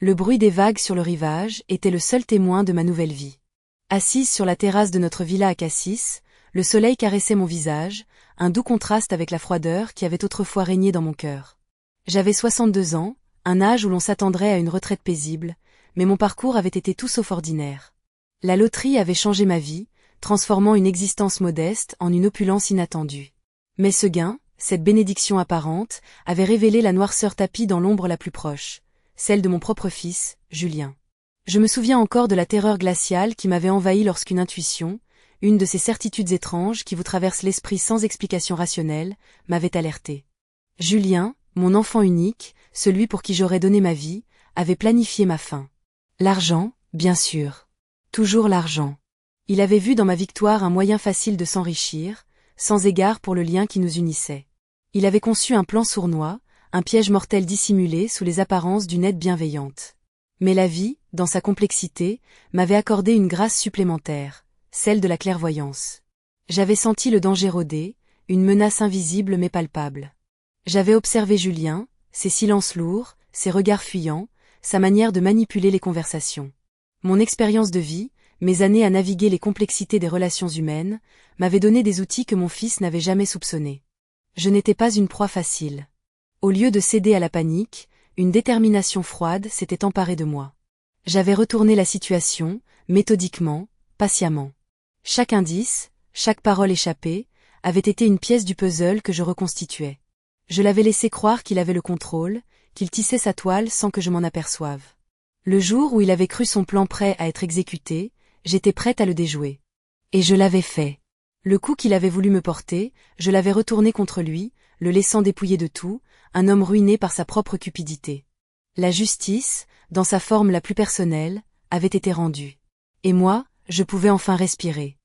Le bruit des vagues sur le rivage était le seul témoin de ma nouvelle vie. Assise sur la terrasse de notre villa à Cassis, le soleil caressait mon visage, un doux contraste avec la froideur qui avait autrefois régné dans mon cœur. J'avais 62 ans, un âge où l'on s'attendrait à une retraite paisible, mais mon parcours avait été tout sauf ordinaire. La loterie avait changé ma vie, transformant une existence modeste en une opulence inattendue. Mais ce gain, cette bénédiction apparente, avait révélé la noirceur tapie dans l'ombre la plus proche, celle de mon propre fils, Julien. Je me souviens encore de la terreur glaciale qui m'avait envahi lorsqu'une intuition, une de ces certitudes étranges qui vous traversent l'esprit sans explication rationnelle, m'avait alerté. Julien, mon enfant unique, celui pour qui j'aurais donné ma vie, avait planifié ma fin. L'argent, bien sûr. Toujours l'argent. Il avait vu dans ma victoire un moyen facile de s'enrichir, sans égard pour le lien qui nous unissait. Il avait conçu un plan sournois, un piège mortel dissimulé sous les apparences d'une aide bienveillante. Mais la vie, dans sa complexité, m'avait accordé une grâce supplémentaire, celle de la clairvoyance. J'avais senti le danger rôder, une menace invisible mais palpable. J'avais observé Julien, ses silences lourds, ses regards fuyants, sa manière de manipuler les conversations. Mon expérience de vie, mes années à naviguer les complexités des relations humaines, m'avaient donné des outils que mon fils n'avait jamais soupçonnés. Je n'étais pas une proie facile. Au lieu de céder à la panique, une détermination froide s'était emparée de moi. J'avais retourné la situation, méthodiquement, patiemment. Chaque indice, chaque parole échappée, avait été une pièce du puzzle que je reconstituais. Je l'avais laissé croire qu'il avait le contrôle, qu'il tissait sa toile sans que je m'en aperçoive. Le jour où il avait cru son plan prêt à être exécuté, j'étais prête à le déjouer. Et je l'avais fait. Le coup qu'il avait voulu me porter, je l'avais retourné contre lui, le laissant dépouillé de tout, un homme ruiné par sa propre cupidité. La justice, dans sa forme la plus personnelle, avait été rendue. Et moi, je pouvais enfin respirer.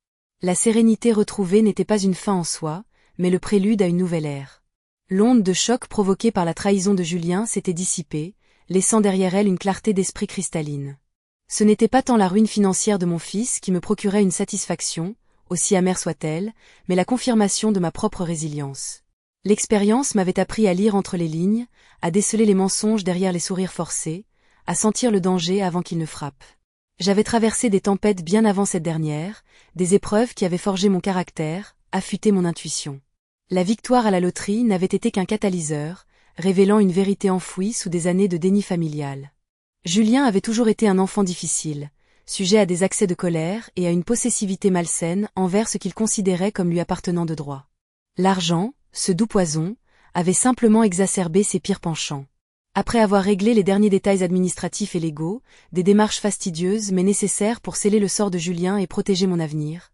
La sérénité retrouvée n'était pas une fin en soi, mais le prélude à une nouvelle ère. L'onde de choc provoquée par la trahison de Julien s'était dissipée, laissant derrière elle une clarté d'esprit cristalline. Ce n'était pas tant la ruine financière de mon fils qui me procurait une satisfaction, aussi amère soit-elle, mais la confirmation de ma propre résilience. L'expérience m'avait appris à lire entre les lignes, à déceler les mensonges derrière les sourires forcés, à sentir le danger avant qu'il ne frappe. J'avais traversé des tempêtes bien avant cette dernière, des épreuves qui avaient forgé mon caractère, affûté mon intuition. La victoire à la loterie n'avait été qu'un catalyseur, révélant une vérité enfouie sous des années de déni familial. Julien avait toujours été un enfant difficile, sujet à des accès de colère et à une possessivité malsaine envers ce qu'il considérait comme lui appartenant de droit. L'argent, ce doux poison, avait simplement exacerbé ses pires penchants. Après avoir réglé les derniers détails administratifs et légaux, des démarches fastidieuses mais nécessaires pour sceller le sort de Julien et protéger mon avenir,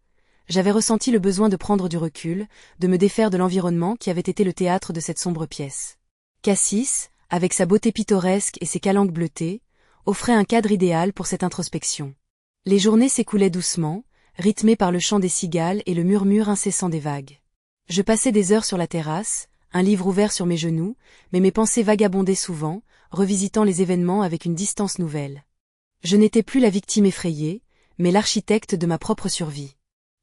j'avais ressenti le besoin de prendre du recul, de me défaire de l'environnement qui avait été le théâtre de cette sombre pièce. Cassis, avec sa beauté pittoresque et ses calanques bleutées, offrait un cadre idéal pour cette introspection. Les journées s'écoulaient doucement, rythmées par le chant des cigales et le murmure incessant des vagues. Je passais des heures sur la terrasse, un livre ouvert sur mes genoux, mais mes pensées vagabondaient souvent, revisitant les événements avec une distance nouvelle. Je n'étais plus la victime effrayée, mais l'architecte de ma propre survie.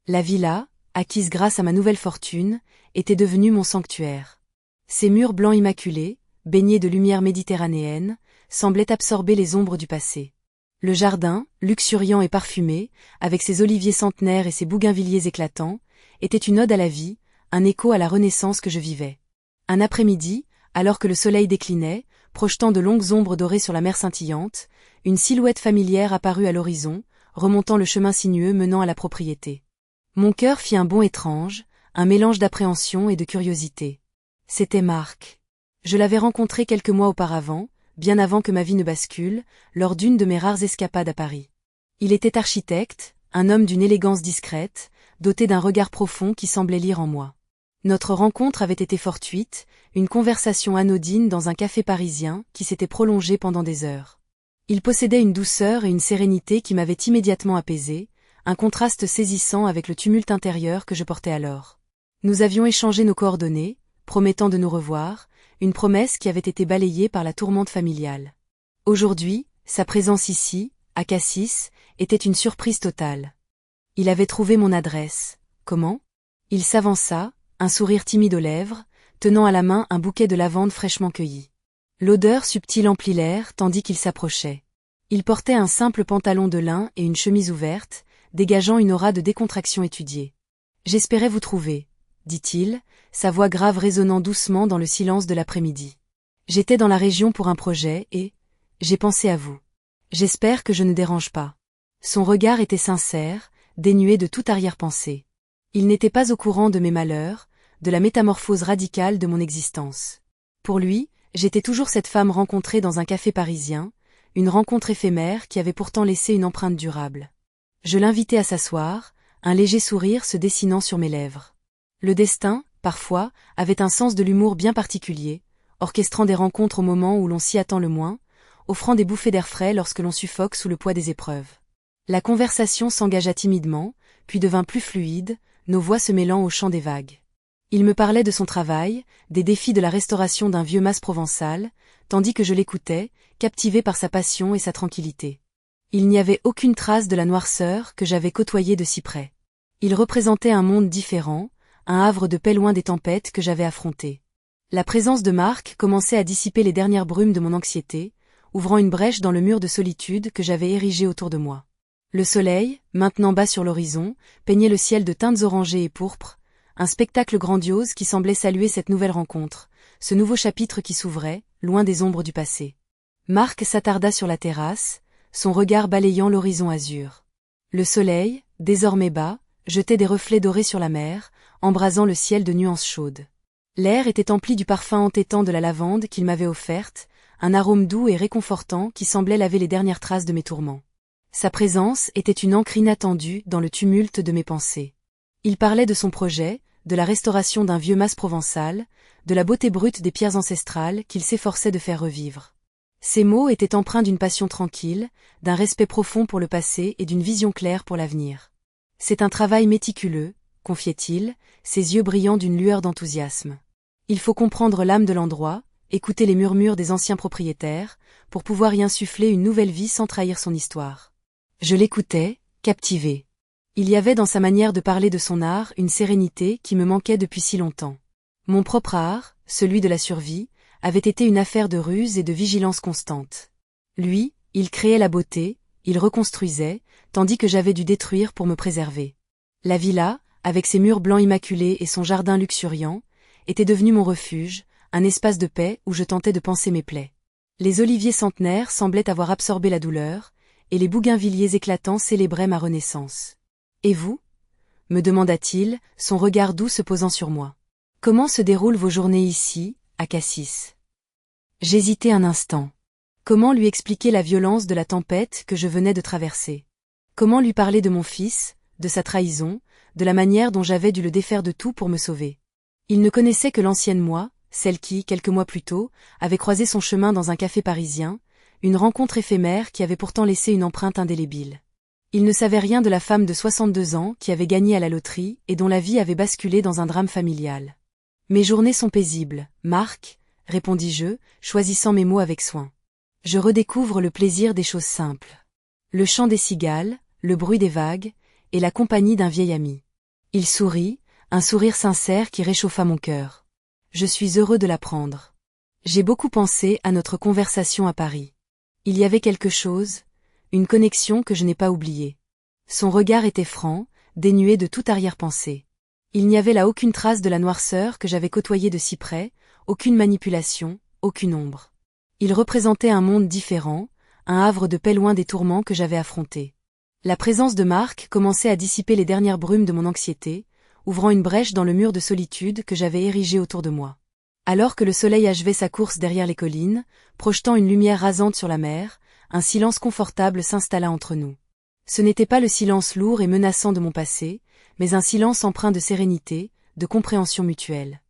La villa, acquise grâce à ma nouvelle fortune, était devenue mon sanctuaire. Ses murs blancs immaculés, baignés de lumière méditerranéenne, semblaient absorber les ombres du passé. Le jardin, luxuriant et parfumé, avec ses oliviers centenaires et ses bougainvilliers éclatants, était une ode à la vie, un écho à la renaissance que je vivais. Un après-midi, alors que le soleil déclinait, projetant de longues ombres dorées sur la mer scintillante, une silhouette familière apparut à l'horizon, remontant le chemin sinueux menant à la propriété. Mon cœur fit un bond étrange, un mélange d'appréhension et de curiosité. C'était Marc. Je l'avais rencontré quelques mois auparavant, bien avant que ma vie ne bascule, lors d'une de mes rares escapades à Paris. Il était architecte, un homme d'une élégance discrète, doté d'un regard profond qui semblait lire en moi. Notre rencontre avait été fortuite, une conversation anodine dans un café parisien qui s'était prolongée pendant des heures. Il possédait une douceur et une sérénité qui m'avaient immédiatement apaisé, un contraste saisissant avec le tumulte intérieur que je portais alors. Nous avions échangé nos coordonnées, promettant de nous revoir, une promesse qui avait été balayée par la tourmente familiale. Aujourd'hui, sa présence ici, à Cassis, était une surprise totale. Il avait trouvé mon adresse. Comment? Il s'avança, un sourire timide aux lèvres, tenant à la main un bouquet de lavande fraîchement cueilli. L'odeur subtile emplit l'air tandis qu'il s'approchait. Il portait un simple pantalon de lin et une chemise ouverte, dégageant une aura de décontraction étudiée. « J'espérais vous trouver, » dit-il, sa voix grave résonnant doucement dans le silence de l'après-midi. « J'étais dans la région pour un projet et j'ai pensé à vous. J'espère que je ne dérange pas. » Son regard était sincère, dénué de toute arrière-pensée. Il n'était pas au courant de mes malheurs, de la métamorphose radicale de mon existence. Pour lui, j'étais toujours cette femme rencontrée dans un café parisien, une rencontre éphémère qui avait pourtant laissé une empreinte durable. Je l'invitai à s'asseoir, un léger sourire se dessinant sur mes lèvres. Le destin, parfois, avait un sens de l'humour bien particulier, orchestrant des rencontres au moment où l'on s'y attend le moins, offrant des bouffées d'air frais lorsque l'on suffoque sous le poids des épreuves. La conversation s'engagea timidement, puis devint plus fluide, nos voix se mêlant au chant des vagues. Il me parlait de son travail, des défis de la restauration d'un vieux mas provençal, tandis que je l'écoutais, captivé par sa passion et sa tranquillité. Il n'y avait aucune trace de la noirceur que j'avais côtoyée de si près. Il représentait un monde différent, un havre de paix loin des tempêtes que j'avais affrontées. La présence de Marc commençait à dissiper les dernières brumes de mon anxiété, ouvrant une brèche dans le mur de solitude que j'avais érigé autour de moi. Le soleil, maintenant bas sur l'horizon, peignait le ciel de teintes orangées et pourpres, un spectacle grandiose qui semblait saluer cette nouvelle rencontre, ce nouveau chapitre qui s'ouvrait, loin des ombres du passé. Marc s'attarda sur la terrasse, son regard balayant l'horizon azur. Le soleil, désormais bas, jetait des reflets dorés sur la mer, embrasant le ciel de nuances chaudes. L'air était empli du parfum entêtant de la lavande qu'il m'avait offerte, un arôme doux et réconfortant qui semblait laver les dernières traces de mes tourments. Sa présence était une encre inattendue dans le tumulte de mes pensées. Il parlait de son projet, de la restauration d'un vieux mas provençal, de la beauté brute des pierres ancestrales qu'il s'efforçait de faire revivre. Ces mots étaient empreints d'une passion tranquille, d'un respect profond pour le passé et d'une vision claire pour l'avenir. « C'est un travail méticuleux », confiait-il, ses yeux brillant d'une lueur d'enthousiasme. « Il faut comprendre l'âme de l'endroit, écouter les murmures des anciens propriétaires, pour pouvoir y insuffler une nouvelle vie sans trahir son histoire. » Je l'écoutais, captivé. Il y avait dans sa manière de parler de son art une sérénité qui me manquait depuis si longtemps. Mon propre art, celui de la survie, avait été une affaire de ruse et de vigilance constante. Lui, il créait la beauté, il reconstruisait, tandis que j'avais dû détruire pour me préserver. La villa, avec ses murs blancs immaculés et son jardin luxuriant, était devenue mon refuge, un espace de paix où je tentais de panser mes plaies. Les oliviers centenaires semblaient avoir absorbé la douleur, et les bougainvilliers éclatants célébraient ma renaissance. « Et vous » me demanda-t-il, son regard doux se posant sur moi. « Comment se déroulent vos journées ici, à Cassis ?» J'hésitai un instant. Comment lui expliquer la violence de la tempête que je venais de traverser? Comment lui parler de mon fils, de sa trahison, de la manière dont j'avais dû le défaire de tout pour me sauver? Il ne connaissait que l'ancienne moi, celle qui, quelques mois plus tôt, avait croisé son chemin dans un café parisien, une rencontre éphémère qui avait pourtant laissé une empreinte indélébile. Il ne savait rien de la femme de 62 ans qui avait gagné à la loterie et dont la vie avait basculé dans un drame familial. « Mes journées sont paisibles, Marc, » répondis-je, choisissant mes mots avec soin. « Je redécouvre le plaisir des choses simples. Le chant des cigales, le bruit des vagues, et la compagnie d'un vieil ami. » Il sourit, un sourire sincère qui réchauffa mon cœur. Je suis heureux de l'apprendre. J'ai beaucoup pensé à notre conversation à Paris. Il y avait quelque chose, une connexion que je n'ai pas oubliée. Son regard était franc, dénué de toute arrière-pensée. Il n'y avait là aucune trace de la noirceur que j'avais côtoyée de si près, aucune manipulation, aucune ombre. Il représentait un monde différent, un havre de paix loin des tourments que j'avais affrontés. La présence de Marc commençait à dissiper les dernières brumes de mon anxiété, ouvrant une brèche dans le mur de solitude que j'avais érigé autour de moi. Alors que le soleil achevait sa course derrière les collines, projetant une lumière rasante sur la mer, un silence confortable s'installa entre nous. Ce n'était pas le silence lourd et menaçant de mon passé, mais un silence empreint de sérénité, de compréhension mutuelle.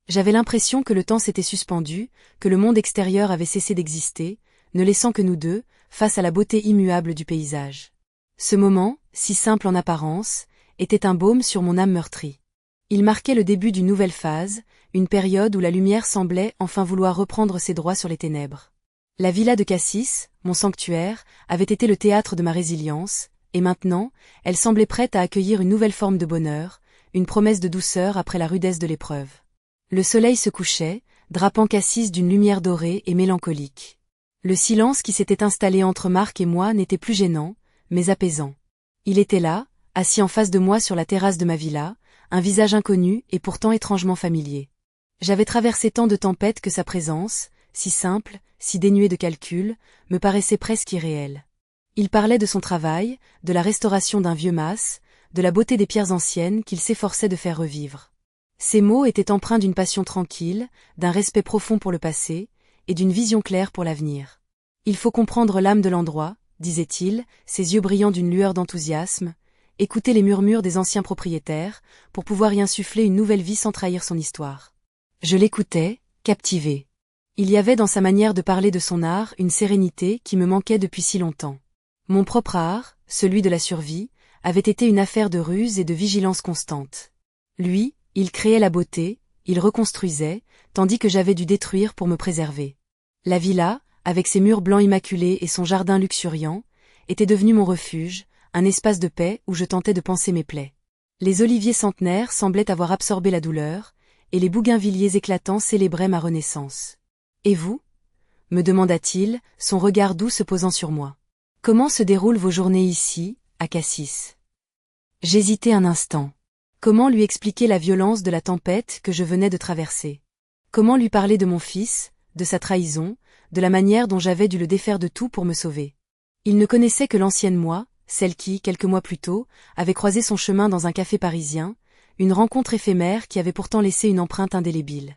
J'avais l'impression que le temps s'était suspendu, que le monde extérieur avait cessé d'exister, ne laissant que nous deux, face à la beauté immuable du paysage. Ce moment, si simple en apparence, était un baume sur mon âme meurtrie. Il marquait le début d'une nouvelle phase, une période où la lumière semblait enfin vouloir reprendre ses droits sur les ténèbres. La villa de Cassis, mon sanctuaire, avait été le théâtre de ma résilience, et maintenant, elle semblait prête à accueillir une nouvelle forme de bonheur, une promesse de douceur après la rudesse de l'épreuve. Le soleil se couchait, drapant Cassis d'une lumière dorée et mélancolique. Le silence qui s'était installé entre Marc et moi n'était plus gênant, mais apaisant. Il était là, assis en face de moi sur la terrasse de ma villa, un visage inconnu et pourtant étrangement familier. J'avais traversé tant de tempêtes que sa présence, si simple, si dénuée de calcul, me paraissait presque irréelle. Il parlait de son travail, de la restauration d'un vieux mas, de la beauté des pierres anciennes qu'il s'efforçait de faire revivre. Ces mots étaient empreints d'une passion tranquille, d'un respect profond pour le passé, et d'une vision claire pour l'avenir. Il faut comprendre l'âme de l'endroit, disait-il, ses yeux brillant d'une lueur d'enthousiasme, écouter les murmures des anciens propriétaires, pour pouvoir y insuffler une nouvelle vie sans trahir son histoire. Je l'écoutais, captivé. Il y avait dans sa manière de parler de son art une sérénité qui me manquait depuis si longtemps. Mon propre art, celui de la survie, avait été une affaire de ruse et de vigilance constante. Lui, il créait la beauté, il reconstruisait, tandis que j'avais dû détruire pour me préserver. La villa, avec ses murs blancs immaculés et son jardin luxuriant, était devenue mon refuge, un espace de paix où je tentais de panser mes plaies. Les oliviers centenaires semblaient avoir absorbé la douleur, et les bougainvilliers éclatants célébraient ma renaissance. « Et vous » me demanda-t-il, son regard doux se posant sur moi. « Comment se déroulent vos journées ici, à Cassis ?» J'hésitai un instant. Comment lui expliquer la violence de la tempête que je venais de traverser? Comment lui parler de mon fils, de sa trahison, de la manière dont j'avais dû le défaire de tout pour me sauver? Il ne connaissait que l'ancienne moi, celle qui, quelques mois plus tôt, avait croisé son chemin dans un café parisien, une rencontre éphémère qui avait pourtant laissé une empreinte indélébile.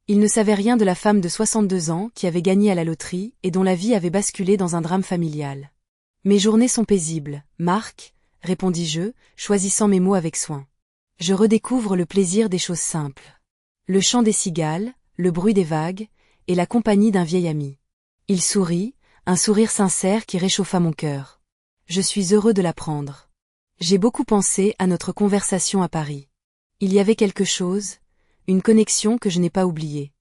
Il ne savait rien de la femme de 62 ans qui avait gagné à la loterie et dont la vie avait basculé dans un drame familial. « Mes journées sont paisibles, Marc, » répondis-je, choisissant mes mots avec soin. Je redécouvre le plaisir des choses simples. Le chant des cigales, le bruit des vagues, et la compagnie d'un vieil ami. Il sourit, un sourire sincère qui réchauffa mon cœur. Je suis heureux de l'apprendre. J'ai beaucoup pensé à notre conversation à Paris. Il y avait quelque chose, une connexion que je n'ai pas oubliée.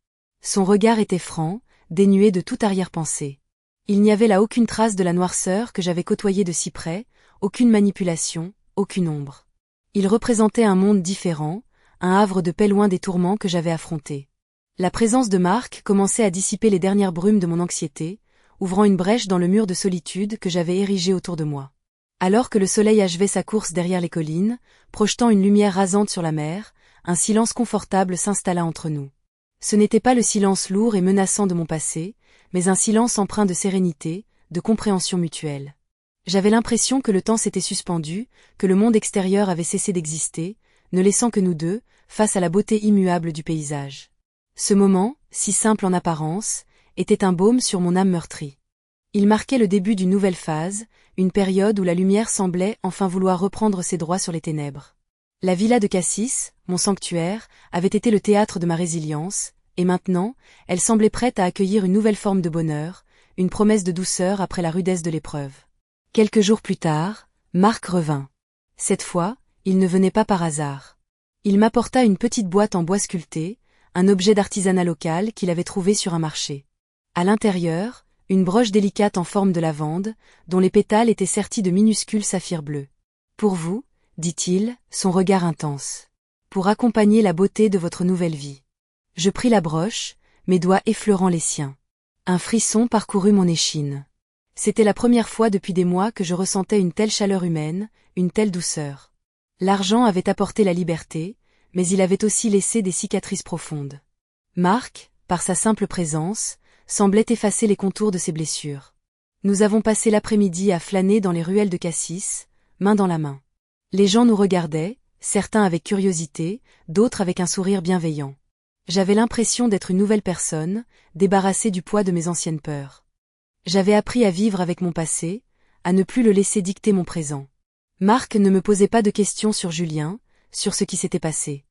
Son regard était franc, dénué de toute arrière-pensée. Il n'y avait là aucune trace de la noirceur que j'avais côtoyée de si près, aucune manipulation, aucune ombre. Il représentait un monde différent, un havre de paix loin des tourments que j'avais affrontés. La présence de Marc commençait à dissiper les dernières brumes de mon anxiété, ouvrant une brèche dans le mur de solitude que j'avais érigé autour de moi. Alors que le soleil achevait sa course derrière les collines, projetant une lumière rasante sur la mer, un silence confortable s'installa entre nous. Ce n'était pas le silence lourd et menaçant de mon passé, mais un silence empreint de sérénité, de compréhension mutuelle. J'avais l'impression que le temps s'était suspendu, que le monde extérieur avait cessé d'exister, ne laissant que nous deux, face à la beauté immuable du paysage. Ce moment, si simple en apparence, était un baume sur mon âme meurtrie. Il marquait le début d'une nouvelle phase, une période où la lumière semblait enfin vouloir reprendre ses droits sur les ténèbres. La villa de Cassis, mon sanctuaire, avait été le théâtre de ma résilience, et maintenant, elle semblait prête à accueillir une nouvelle forme de bonheur, une promesse de douceur après la rudesse de l'épreuve. Quelques jours plus tard, Marc revint. Cette fois, il ne venait pas par hasard. Il m'apporta une petite boîte en bois sculpté, un objet d'artisanat local qu'il avait trouvé sur un marché. À l'intérieur, une broche délicate en forme de lavande, dont les pétales étaient sertis de minuscules saphirs bleus. « Pour vous, » dit-il, son regard intense. « Pour accompagner la beauté de votre nouvelle vie. » Je pris la broche, mes doigts effleurant les siens. Un frisson parcourut mon échine. C'était la première fois depuis des mois que je ressentais une telle chaleur humaine, une telle douceur. L'argent avait apporté la liberté, mais il avait aussi laissé des cicatrices profondes. Marc, par sa simple présence, semblait effacer les contours de ses blessures. Nous avons passé l'après-midi à flâner dans les ruelles de Cassis, main dans la main. Les gens nous regardaient, certains avec curiosité, d'autres avec un sourire bienveillant. J'avais l'impression d'être une nouvelle personne, débarrassée du poids de mes anciennes peurs. J'avais appris à vivre avec mon passé, à ne plus le laisser dicter mon présent. Marc ne me posait pas de questions sur Julien, sur ce qui s'était passé.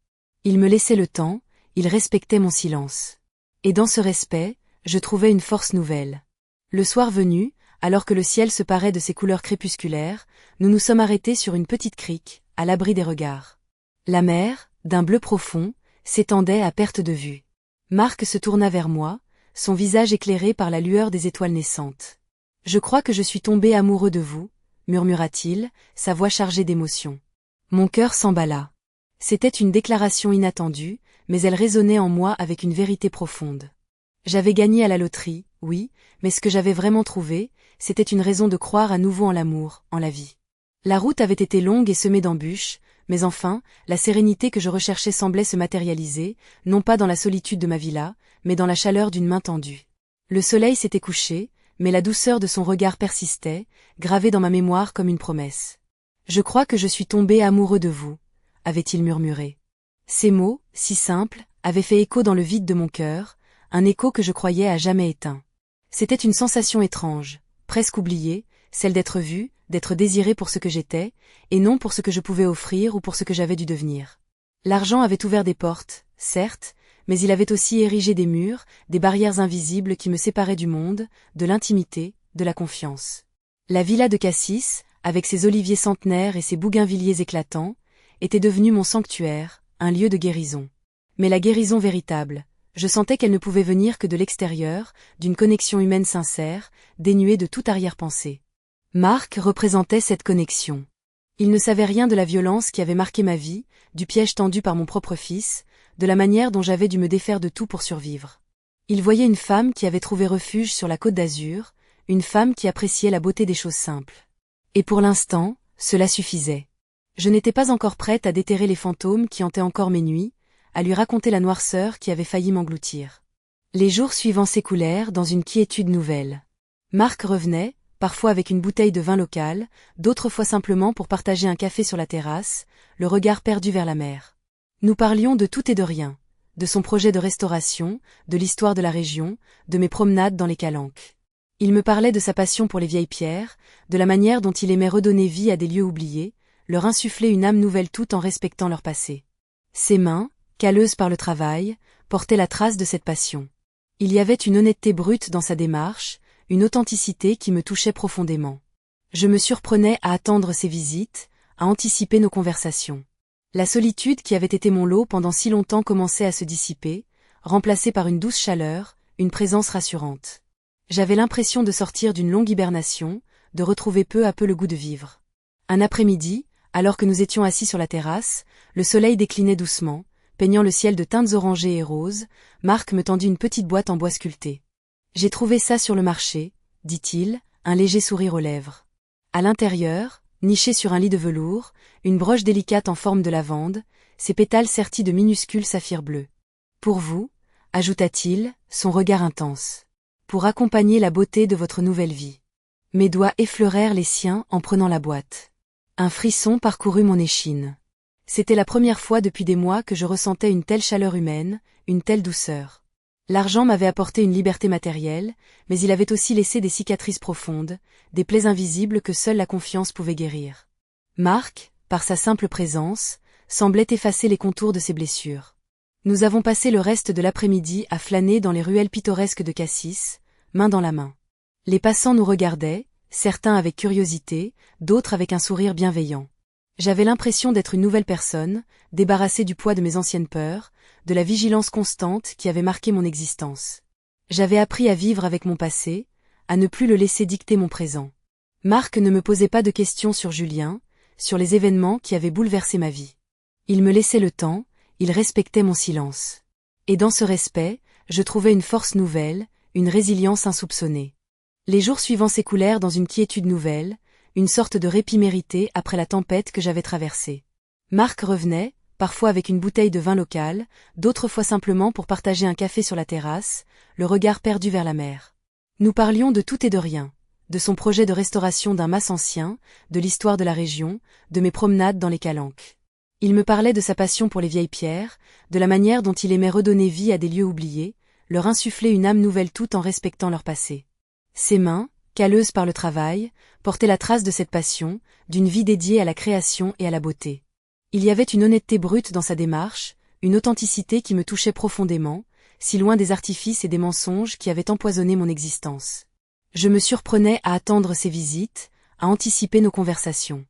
Il me laissait le temps, il respectait mon silence. Et dans ce respect, je trouvais une force nouvelle. Le soir venu, alors que le ciel se parait de ses couleurs crépusculaires, nous nous sommes arrêtés sur une petite crique, à l'abri des regards. La mer, d'un bleu profond, s'étendait à perte de vue. Marc se tourna vers moi, son visage éclairé par la lueur des étoiles naissantes. « Je crois que je suis tombé amoureux de vous, » murmura-t-il, sa voix chargée d'émotion. Mon cœur s'emballa. C'était une déclaration inattendue, mais elle résonnait en moi avec une vérité profonde. J'avais gagné à la loterie, oui, mais ce que j'avais vraiment trouvé, c'était une raison de croire à nouveau en l'amour, en la vie. La route avait été longue et semée d'embûches, mais enfin, la sérénité que je recherchais semblait se matérialiser, non pas dans la solitude de ma villa, mais dans la chaleur d'une main tendue. Le soleil s'était couché, mais la douceur de son regard persistait, gravée dans ma mémoire comme une promesse. « Je crois que je suis tombé amoureux de vous », avait-il murmuré. Ces mots, si simples, avaient fait écho dans le vide de mon cœur, un écho que je croyais à jamais éteint. C'était une sensation étrange, presque oubliée, celle d'être vue, d'être désirée pour ce que j'étais, et non pour ce que je pouvais offrir ou pour ce que j'avais dû devenir. L'argent avait ouvert des portes, certes, mais il avait aussi érigé des murs, des barrières invisibles qui me séparaient du monde, de l'intimité, de la confiance. La villa de Cassis, avec ses oliviers centenaires et ses bougainvilliers éclatants, était devenue mon sanctuaire, un lieu de guérison. Mais la guérison véritable, je sentais qu'elle ne pouvait venir que de l'extérieur, d'une connexion humaine sincère, dénuée de toute arrière-pensée. Marc représentait cette connexion. Il ne savait rien de la violence qui avait marqué ma vie, du piège tendu par mon propre fils, de la manière dont j'avais dû me défaire de tout pour survivre. Il voyait une femme qui avait trouvé refuge sur la Côte d'Azur, une femme qui appréciait la beauté des choses simples. Et pour l'instant, cela suffisait. Je n'étais pas encore prête à déterrer les fantômes qui hantaient encore mes nuits, à lui raconter la noirceur qui avait failli m'engloutir. Les jours suivants s'écoulèrent dans une quiétude nouvelle. Marc revenait, parfois avec une bouteille de vin local, d'autres fois simplement pour partager un café sur la terrasse, le regard perdu vers la mer. Nous parlions de tout et de rien, de son projet de restauration, de l'histoire de la région, de mes promenades dans les calanques. Il me parlait de sa passion pour les vieilles pierres, de la manière dont il aimait redonner vie à des lieux oubliés, leur insuffler une âme nouvelle tout en respectant leur passé. Ses mains, calleuses par le travail, portaient la trace de cette passion. Il y avait une honnêteté brute dans sa démarche, une authenticité qui me touchait profondément. Je me surprenais à attendre ses visites, à anticiper nos conversations. La solitude qui avait été mon lot pendant si longtemps commençait à se dissiper, remplacée par une douce chaleur, une présence rassurante. J'avais l'impression de sortir d'une longue hibernation, de retrouver peu à peu le goût de vivre. Un après-midi, alors que nous étions assis sur la terrasse, le soleil déclinait doucement, peignant le ciel de teintes orangées et roses, Marc me tendit une petite boîte en bois sculpté. « J'ai trouvé ça sur le marché », dit-il, un léger sourire aux lèvres. À l'intérieur, nichée sur un lit de velours, une broche délicate en forme de lavande, ses pétales sertis de minuscules saphirs bleus. « Pour vous », ajouta-t-il, son regard intense. « Pour accompagner la beauté de votre nouvelle vie. » Mes doigts effleurèrent les siens en prenant la boîte. Un frisson parcourut mon échine. C'était la première fois depuis des mois que je ressentais une telle chaleur humaine, une telle douceur. L'argent m'avait apporté une liberté matérielle, mais il avait aussi laissé des cicatrices profondes, des plaies invisibles que seule la confiance pouvait guérir. Marc, par sa simple présence, semblait effacer les contours de ses blessures. Nous avons passé le reste de l'après-midi à flâner dans les ruelles pittoresques de Cassis, main dans la main. Les passants nous regardaient, certains avec curiosité, d'autres avec un sourire bienveillant. J'avais l'impression d'être une nouvelle personne, débarrassée du poids de mes anciennes peurs, de la vigilance constante qui avait marqué mon existence. J'avais appris à vivre avec mon passé, à ne plus le laisser dicter mon présent. Marc ne me posait pas de questions sur Julien, sur les événements qui avaient bouleversé ma vie. Il me laissait le temps, il respectait mon silence. Et dans ce respect, je trouvais une force nouvelle, une résilience insoupçonnée. Les jours suivants s'écoulèrent dans une quiétude nouvelle, une sorte de répit mérité après la tempête que j'avais traversée. Marc revenait, parfois avec une bouteille de vin local, d'autres fois simplement pour partager un café sur la terrasse, le regard perdu vers la mer. Nous parlions de tout et de rien, de son projet de restauration d'un mas ancien, de l'histoire de la région, de mes promenades dans les calanques. Il me parlait de sa passion pour les vieilles pierres, de la manière dont il aimait redonner vie à des lieux oubliés, leur insuffler une âme nouvelle tout en respectant leur passé. Ses mains, calleuses par le travail, portaient la trace de cette passion, d'une vie dédiée à la création et à la beauté. Il y avait une honnêteté brute dans sa démarche, une authenticité qui me touchait profondément, si loin des artifices et des mensonges qui avaient empoisonné mon existence. Je me surprenais à attendre ses visites, à anticiper nos conversations.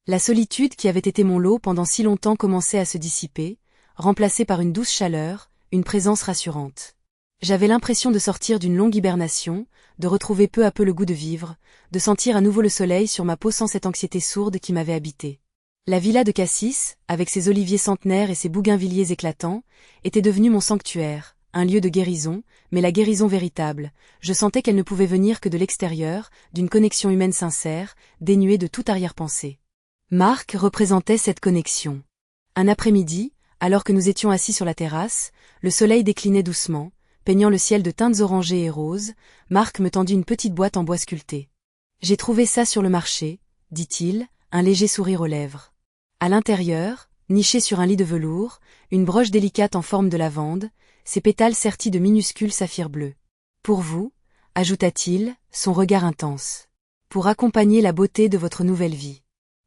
La solitude qui avait été mon lot pendant si longtemps commençait à se dissiper, remplacée par une douce chaleur, une présence rassurante. J'avais l'impression de sortir d'une longue hibernation, de retrouver peu à peu le goût de vivre, de sentir à nouveau le soleil sur ma peau sans cette anxiété sourde qui m'avait habité. La villa de Cassis, avec ses oliviers centenaires et ses bougainvilliers éclatants, était devenue mon sanctuaire, un lieu de guérison, mais la guérison véritable. Je sentais qu'elle ne pouvait venir que de l'extérieur, d'une connexion humaine sincère, dénuée de toute arrière-pensée. Marc représentait cette connexion. Un après-midi, alors que nous étions assis sur la terrasse, le soleil déclinait doucement, peignant le ciel de teintes orangées et roses. Marc me tendit une petite boîte en bois sculpté. « J'ai trouvé ça sur le marché », dit-il, un léger sourire aux lèvres. À l'intérieur, nichée sur un lit de velours, une broche délicate en forme de lavande, ses pétales sertis de minuscules saphirs bleus. « Pour vous », ajouta-t-il, son regard intense. « Pour accompagner la beauté de votre nouvelle vie. »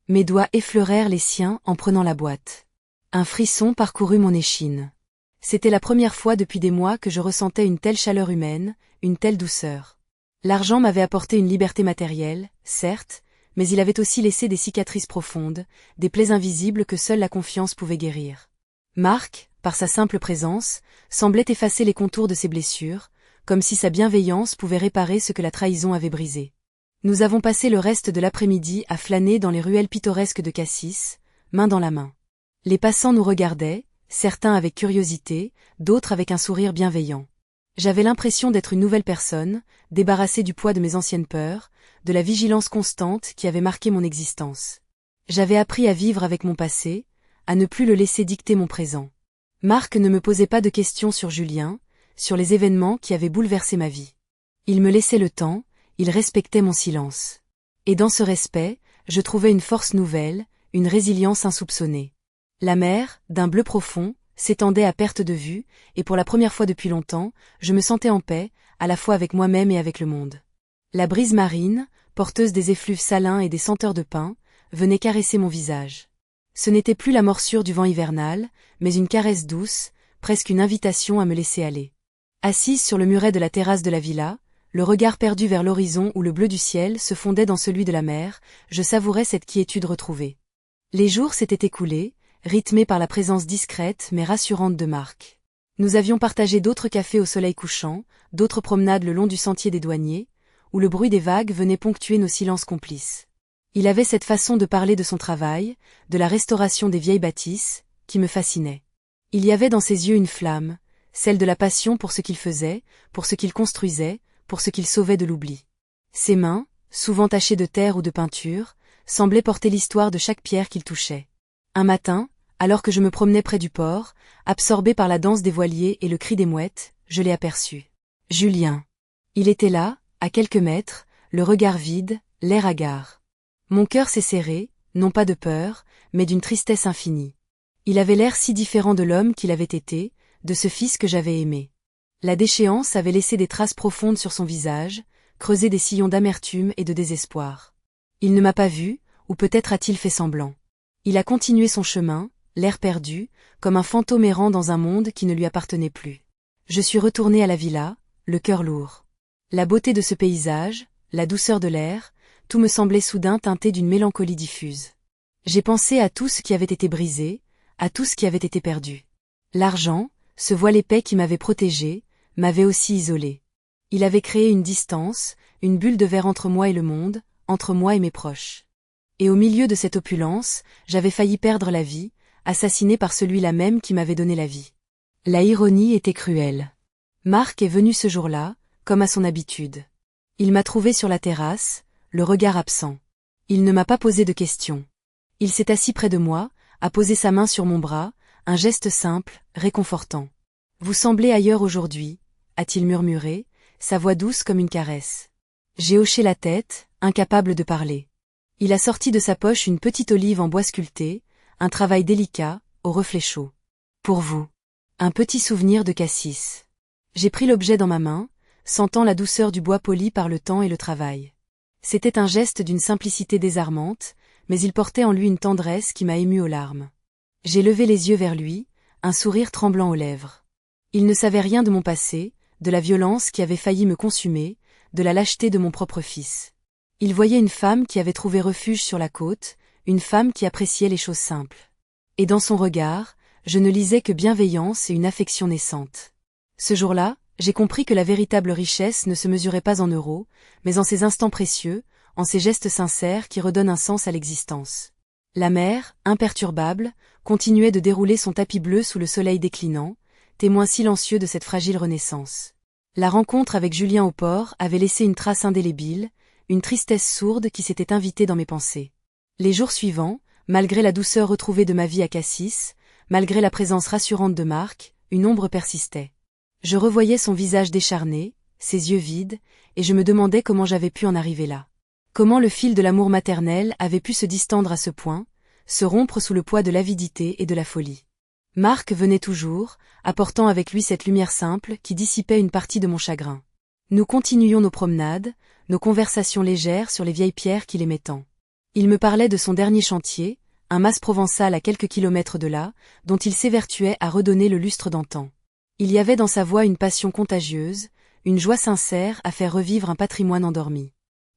Mes doigts effleurèrent les siens en prenant la boîte. Un frisson parcourut mon échine. C'était la première fois depuis des mois que je ressentais une telle chaleur humaine, une telle douceur. L'argent m'avait apporté une liberté matérielle, certes, mais il avait aussi laissé des cicatrices profondes, des plaies invisibles que seule la confiance pouvait guérir. Marc, par sa simple présence, semblait effacer les contours de ses blessures, comme si sa bienveillance pouvait réparer ce que la trahison avait brisé. Nous avons passé le reste de l'après-midi à flâner dans les ruelles pittoresques de Cassis, main dans la main. Les passants nous regardaient, certains avec curiosité, d'autres avec un sourire bienveillant. J'avais l'impression d'être une nouvelle personne, débarrassée du poids de mes anciennes peurs, de la vigilance constante qui avait marqué mon existence. J'avais appris à vivre avec mon passé, à ne plus le laisser dicter mon présent. Marc ne me posait pas de questions sur Julien, sur les événements qui avaient bouleversé ma vie. Il me laissait le temps, il respectait mon silence. Et dans ce respect, je trouvais une force nouvelle, une résilience insoupçonnée. La mer, d'un bleu profond, s'étendait à perte de vue, et pour la première fois depuis longtemps, je me sentais en paix, à la fois avec moi-même et avec le monde. La brise marine, porteuse des effluves salins et des senteurs de pin, venait caresser mon visage. Ce n'était plus la morsure du vent hivernal, mais une caresse douce, presque une invitation à me laisser aller. Assise sur le muret de la terrasse de la villa, le regard perdu vers l'horizon où le bleu du ciel se fondait dans celui de la mer, je savourais cette quiétude retrouvée. Les jours s'étaient écoulés, rythmés par la présence discrète mais rassurante de Marc. Nous avions partagé d'autres cafés au soleil couchant, d'autres promenades le long du sentier des douaniers, où le bruit des vagues venait ponctuer nos silences complices. Il avait cette façon de parler de son travail, de la restauration des vieilles bâtisses, qui me fascinait. Il y avait dans ses yeux une flamme, celle de la passion pour ce qu'il faisait, pour ce qu'il construisait, pour ce qu'il sauvait de l'oubli. Ses mains, souvent tachées de terre ou de peinture, semblaient porter l'histoire de chaque pierre qu'il touchait. Un matin, alors que je me promenais près du port, absorbé par la danse des voiliers et le cri des mouettes, je l'ai aperçu. Julien. Il était là, à quelques mètres, le regard vide, l'air hagard. Mon cœur s'est serré, non pas de peur, mais d'une tristesse infinie. Il avait l'air si différent de l'homme qu'il avait été, de ce fils que j'avais aimé. La déchéance avait laissé des traces profondes sur son visage, creusé des sillons d'amertume et de désespoir. Il ne m'a pas vu, ou peut-être a-t-il fait semblant. Il a continué son chemin, l'air perdu, comme un fantôme errant dans un monde qui ne lui appartenait plus. Je suis retourné à la villa, le cœur lourd. La beauté de ce paysage, la douceur de l'air, tout me semblait soudain teinté d'une mélancolie diffuse. J'ai pensé à tout ce qui avait été brisé, à tout ce qui avait été perdu. L'argent, ce voile épais qui m'avait protégé, m'avait aussi isolé. Il avait créé une distance, une bulle de verre entre moi et le monde, entre moi et mes proches. Et au milieu de cette opulence, j'avais failli perdre la vie, assassiné par celui-là même qui m'avait donné la vie. La ironie était cruelle. Marc est venu ce jour-là, comme à son habitude. Il m'a trouvé sur la terrasse, le regard absent. Il ne m'a pas posé de questions. Il s'est assis près de moi, a posé sa main sur mon bras, un geste simple, réconfortant. « Vous semblez ailleurs aujourd'hui », a-t-il murmuré, sa voix douce comme une caresse. J'ai hoché la tête, incapable de parler. Il a sorti de sa poche une petite olive en bois sculpté, un travail délicat, au reflet chaud. Pour vous. Un petit souvenir de Cassis. J'ai pris l'objet dans ma main, sentant la douceur du bois poli par le temps et le travail. C'était un geste d'une simplicité désarmante, mais il portait en lui une tendresse qui m'a ému aux larmes. J'ai levé les yeux vers lui, un sourire tremblant aux lèvres. Il ne savait rien de mon passé, de la violence qui avait failli me consumer, de la lâcheté de mon propre fils. Il voyait une femme qui avait trouvé refuge sur la côte, une femme qui appréciait les choses simples. Et dans son regard, je ne lisais que bienveillance et une affection naissante. Ce jour-là, j'ai compris que la véritable richesse ne se mesurait pas en euros, mais en ces instants précieux, en ces gestes sincères qui redonnent un sens à l'existence. La mer, imperturbable, continuait de dérouler son tapis bleu sous le soleil déclinant, témoin silencieux de cette fragile renaissance. La rencontre avec Julien au port avait laissé une trace indélébile, une tristesse sourde qui s'était invitée dans mes pensées. Les jours suivants, malgré la douceur retrouvée de ma vie à Cassis, malgré la présence rassurante de Marc, une ombre persistait. Je revoyais son visage décharné, ses yeux vides, et je me demandais comment j'avais pu en arriver là. Comment le fil de l'amour maternel avait pu se distendre à ce point, se rompre sous le poids de l'avidité et de la folie. Marc venait toujours, apportant avec lui cette lumière simple qui dissipait une partie de mon chagrin. Nous continuions nos promenades, nos conversations légères sur les vieilles pierres qu'il aimait tant. Il me parlait de son dernier chantier, un mas provençal à quelques kilomètres de là, dont il s'évertuait à redonner le lustre d'antan. Il y avait dans sa voix une passion contagieuse, une joie sincère à faire revivre un patrimoine endormi.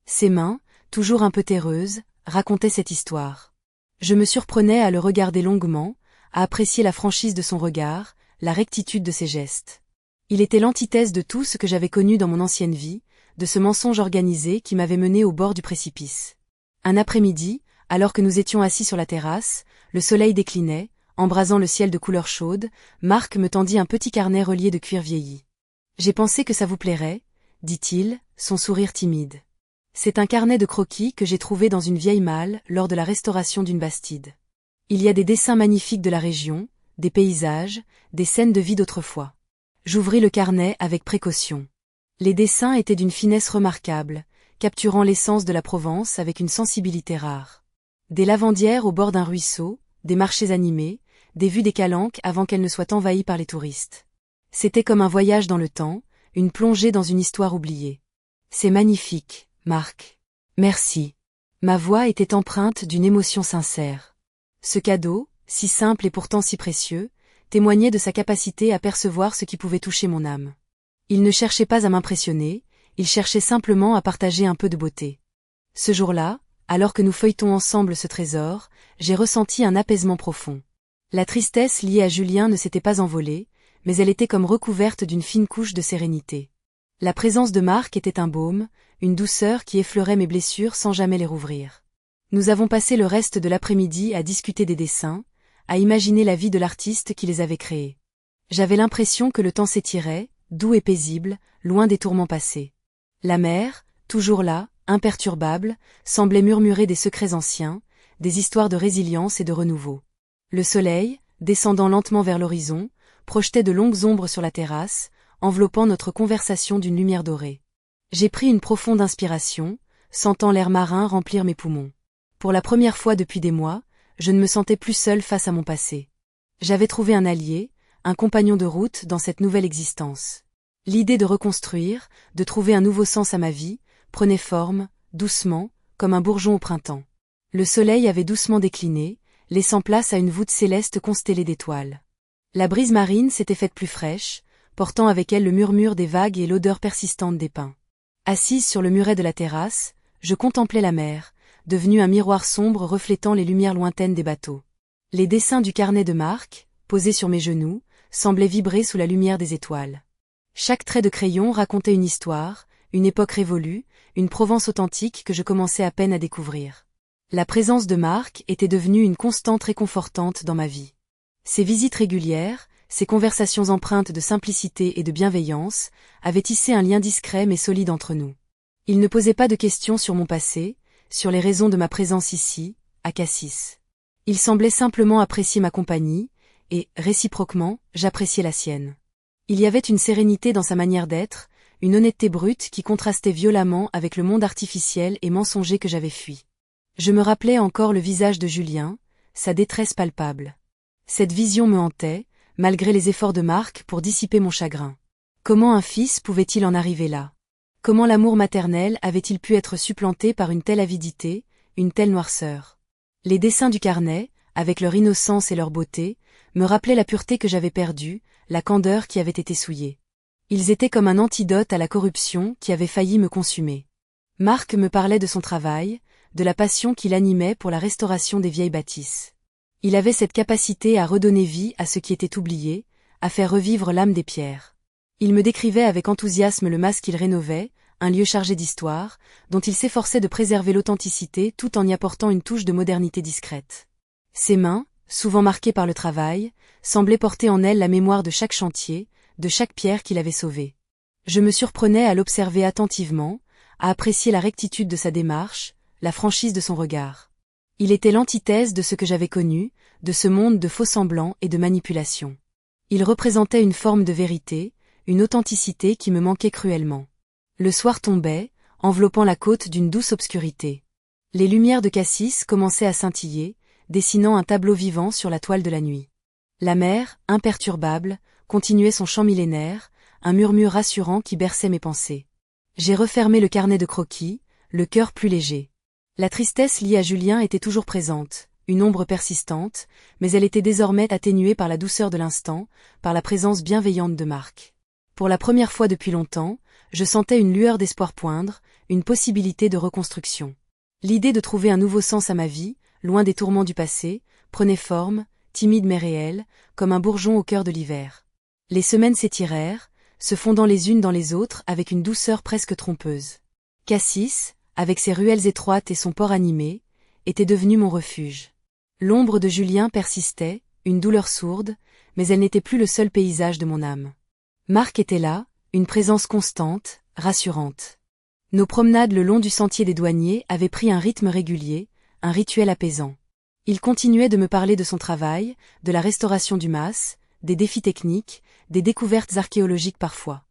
Ses mains, toujours un peu terreuses, racontaient cette histoire. Je me surprenais à le regarder longuement, à apprécier la franchise de son regard, la rectitude de ses gestes. Il était l'antithèse de tout ce que j'avais connu dans mon ancienne vie, de ce mensonge organisé qui m'avait mené au bord du précipice. Un après-midi, alors que nous étions assis sur la terrasse, le soleil déclinait, embrasant le ciel de couleur chaude, Marc me tendit un petit carnet relié de cuir vieilli. « J'ai pensé que ça vous plairait, » dit-il, son sourire timide. C'est un carnet de croquis que j'ai trouvé dans une vieille malle lors de la restauration d'une bastide. Il y a des dessins magnifiques de la région, des paysages, des scènes de vie d'autrefois. J'ouvris le carnet avec précaution. Les dessins étaient d'une finesse remarquable, capturant l'essence de la Provence avec une sensibilité rare. Des lavandières au bord d'un ruisseau, des marchés animés, des vues des calanques avant qu'elles ne soient envahies par les touristes. C'était comme un voyage dans le temps, une plongée dans une histoire oubliée. C'est magnifique, Marc. Merci. Ma voix était empreinte d'une émotion sincère. Ce cadeau, si simple et pourtant si précieux, témoignait de sa capacité à percevoir ce qui pouvait toucher mon âme. Il ne cherchait pas à m'impressionner, il cherchait simplement à partager un peu de beauté. Ce jour-là, alors que nous feuilletons ensemble ce trésor, j'ai ressenti un apaisement profond. La tristesse liée à Julien ne s'était pas envolée, mais elle était comme recouverte d'une fine couche de sérénité. La présence de Marc était un baume, une douceur qui effleurait mes blessures sans jamais les rouvrir. Nous avons passé le reste de l'après-midi à discuter des dessins, à imaginer la vie de l'artiste qui les avait créés. J'avais l'impression que le temps s'étirait, doux et paisible, loin des tourments passés. La mer, toujours là, imperturbable, semblait murmurer des secrets anciens, des histoires de résilience et de renouveau. Le soleil, descendant lentement vers l'horizon, projetait de longues ombres sur la terrasse, enveloppant notre conversation d'une lumière dorée. J'ai pris une profonde inspiration, sentant l'air marin remplir mes poumons. Pour la première fois depuis des mois, je ne me sentais plus seule face à mon passé. J'avais trouvé un allié, un compagnon de route dans cette nouvelle existence. L'idée de reconstruire, de trouver un nouveau sens à ma vie, prenait forme, doucement, comme un bourgeon au printemps. Le soleil avait doucement décliné, laissant place à une voûte céleste constellée d'étoiles. La brise marine s'était faite plus fraîche, portant avec elle le murmure des vagues et l'odeur persistante des pins. Assise sur le muret de la terrasse, je contemplais la mer, devenue un miroir sombre reflétant les lumières lointaines des bateaux. Les dessins du carnet de Marc, posés sur mes genoux, semblaient vibrer sous la lumière des étoiles. Chaque trait de crayon racontait une histoire, une époque révolue, une Provence authentique que je commençais à peine à découvrir. La présence de Marc était devenue une constante réconfortante dans ma vie. Ses visites régulières, ses conversations empreintes de simplicité et de bienveillance, avaient tissé un lien discret mais solide entre nous. Il ne posait pas de questions sur mon passé, sur les raisons de ma présence ici, à Cassis. Il semblait simplement apprécier ma compagnie, et, réciproquement, j'appréciais la sienne. Il y avait une sérénité dans sa manière d'être, une honnêteté brute qui contrastait violemment avec le monde artificiel et mensonger que j'avais fui. Je me rappelais encore le visage de Julien, sa détresse palpable. Cette vision me hantait, malgré les efforts de Marc pour dissiper mon chagrin. Comment un fils pouvait-il en arriver là? Comment l'amour maternel avait-il pu être supplanté par une telle avidité, une telle noirceur? Les dessins du carnet, avec leur innocence et leur beauté, me rappelaient la pureté que j'avais perdue, la candeur qui avait été souillée. Ils étaient comme un antidote à la corruption qui avait failli me consumer. Marc me parlait de son travail, de la passion qui l'animait pour la restauration des vieilles bâtisses. Il avait cette capacité à redonner vie à ce qui était oublié, à faire revivre l'âme des pierres. Il me décrivait avec enthousiasme le mas qu'il rénovait, un lieu chargé d'histoire, dont il s'efforçait de préserver l'authenticité tout en y apportant une touche de modernité discrète. Ses mains, souvent marquée par le travail, semblait porter en elle la mémoire de chaque chantier, de chaque pierre qu'il avait sauvée. Je me surprenais à l'observer attentivement, à apprécier la rectitude de sa démarche, la franchise de son regard. Il était l'antithèse de ce que j'avais connu, de ce monde de faux-semblants et de manipulation. Il représentait une forme de vérité, une authenticité qui me manquait cruellement. Le soir tombait, enveloppant la côte d'une douce obscurité. Les lumières de Cassis commençaient à scintiller, dessinant un tableau vivant sur la toile de la nuit. La mer, imperturbable, continuait son chant millénaire, un murmure rassurant qui berçait mes pensées. J'ai refermé le carnet de croquis, le cœur plus léger. La tristesse liée à Julien était toujours présente, une ombre persistante, mais elle était désormais atténuée par la douceur de l'instant, par la présence bienveillante de Marc. Pour la première fois depuis longtemps, je sentais une lueur d'espoir poindre, une possibilité de reconstruction. L'idée de trouver un nouveau sens à ma vie, loin des tourments du passé, prenait forme, timide mais réelle, comme un bourgeon au cœur de l'hiver. Les semaines s'étirèrent, se fondant les unes dans les autres avec une douceur presque trompeuse. Cassis, avec ses ruelles étroites et son port animé, était devenu mon refuge. L'ombre de Julien persistait, une douleur sourde, mais elle n'était plus le seul paysage de mon âme. Marc était là, une présence constante, rassurante. Nos promenades le long du sentier des douaniers avaient pris un rythme régulier, un rituel apaisant. Il continuait de me parler de son travail, de la restauration du mas, des défis techniques, des découvertes archéologiques parfois.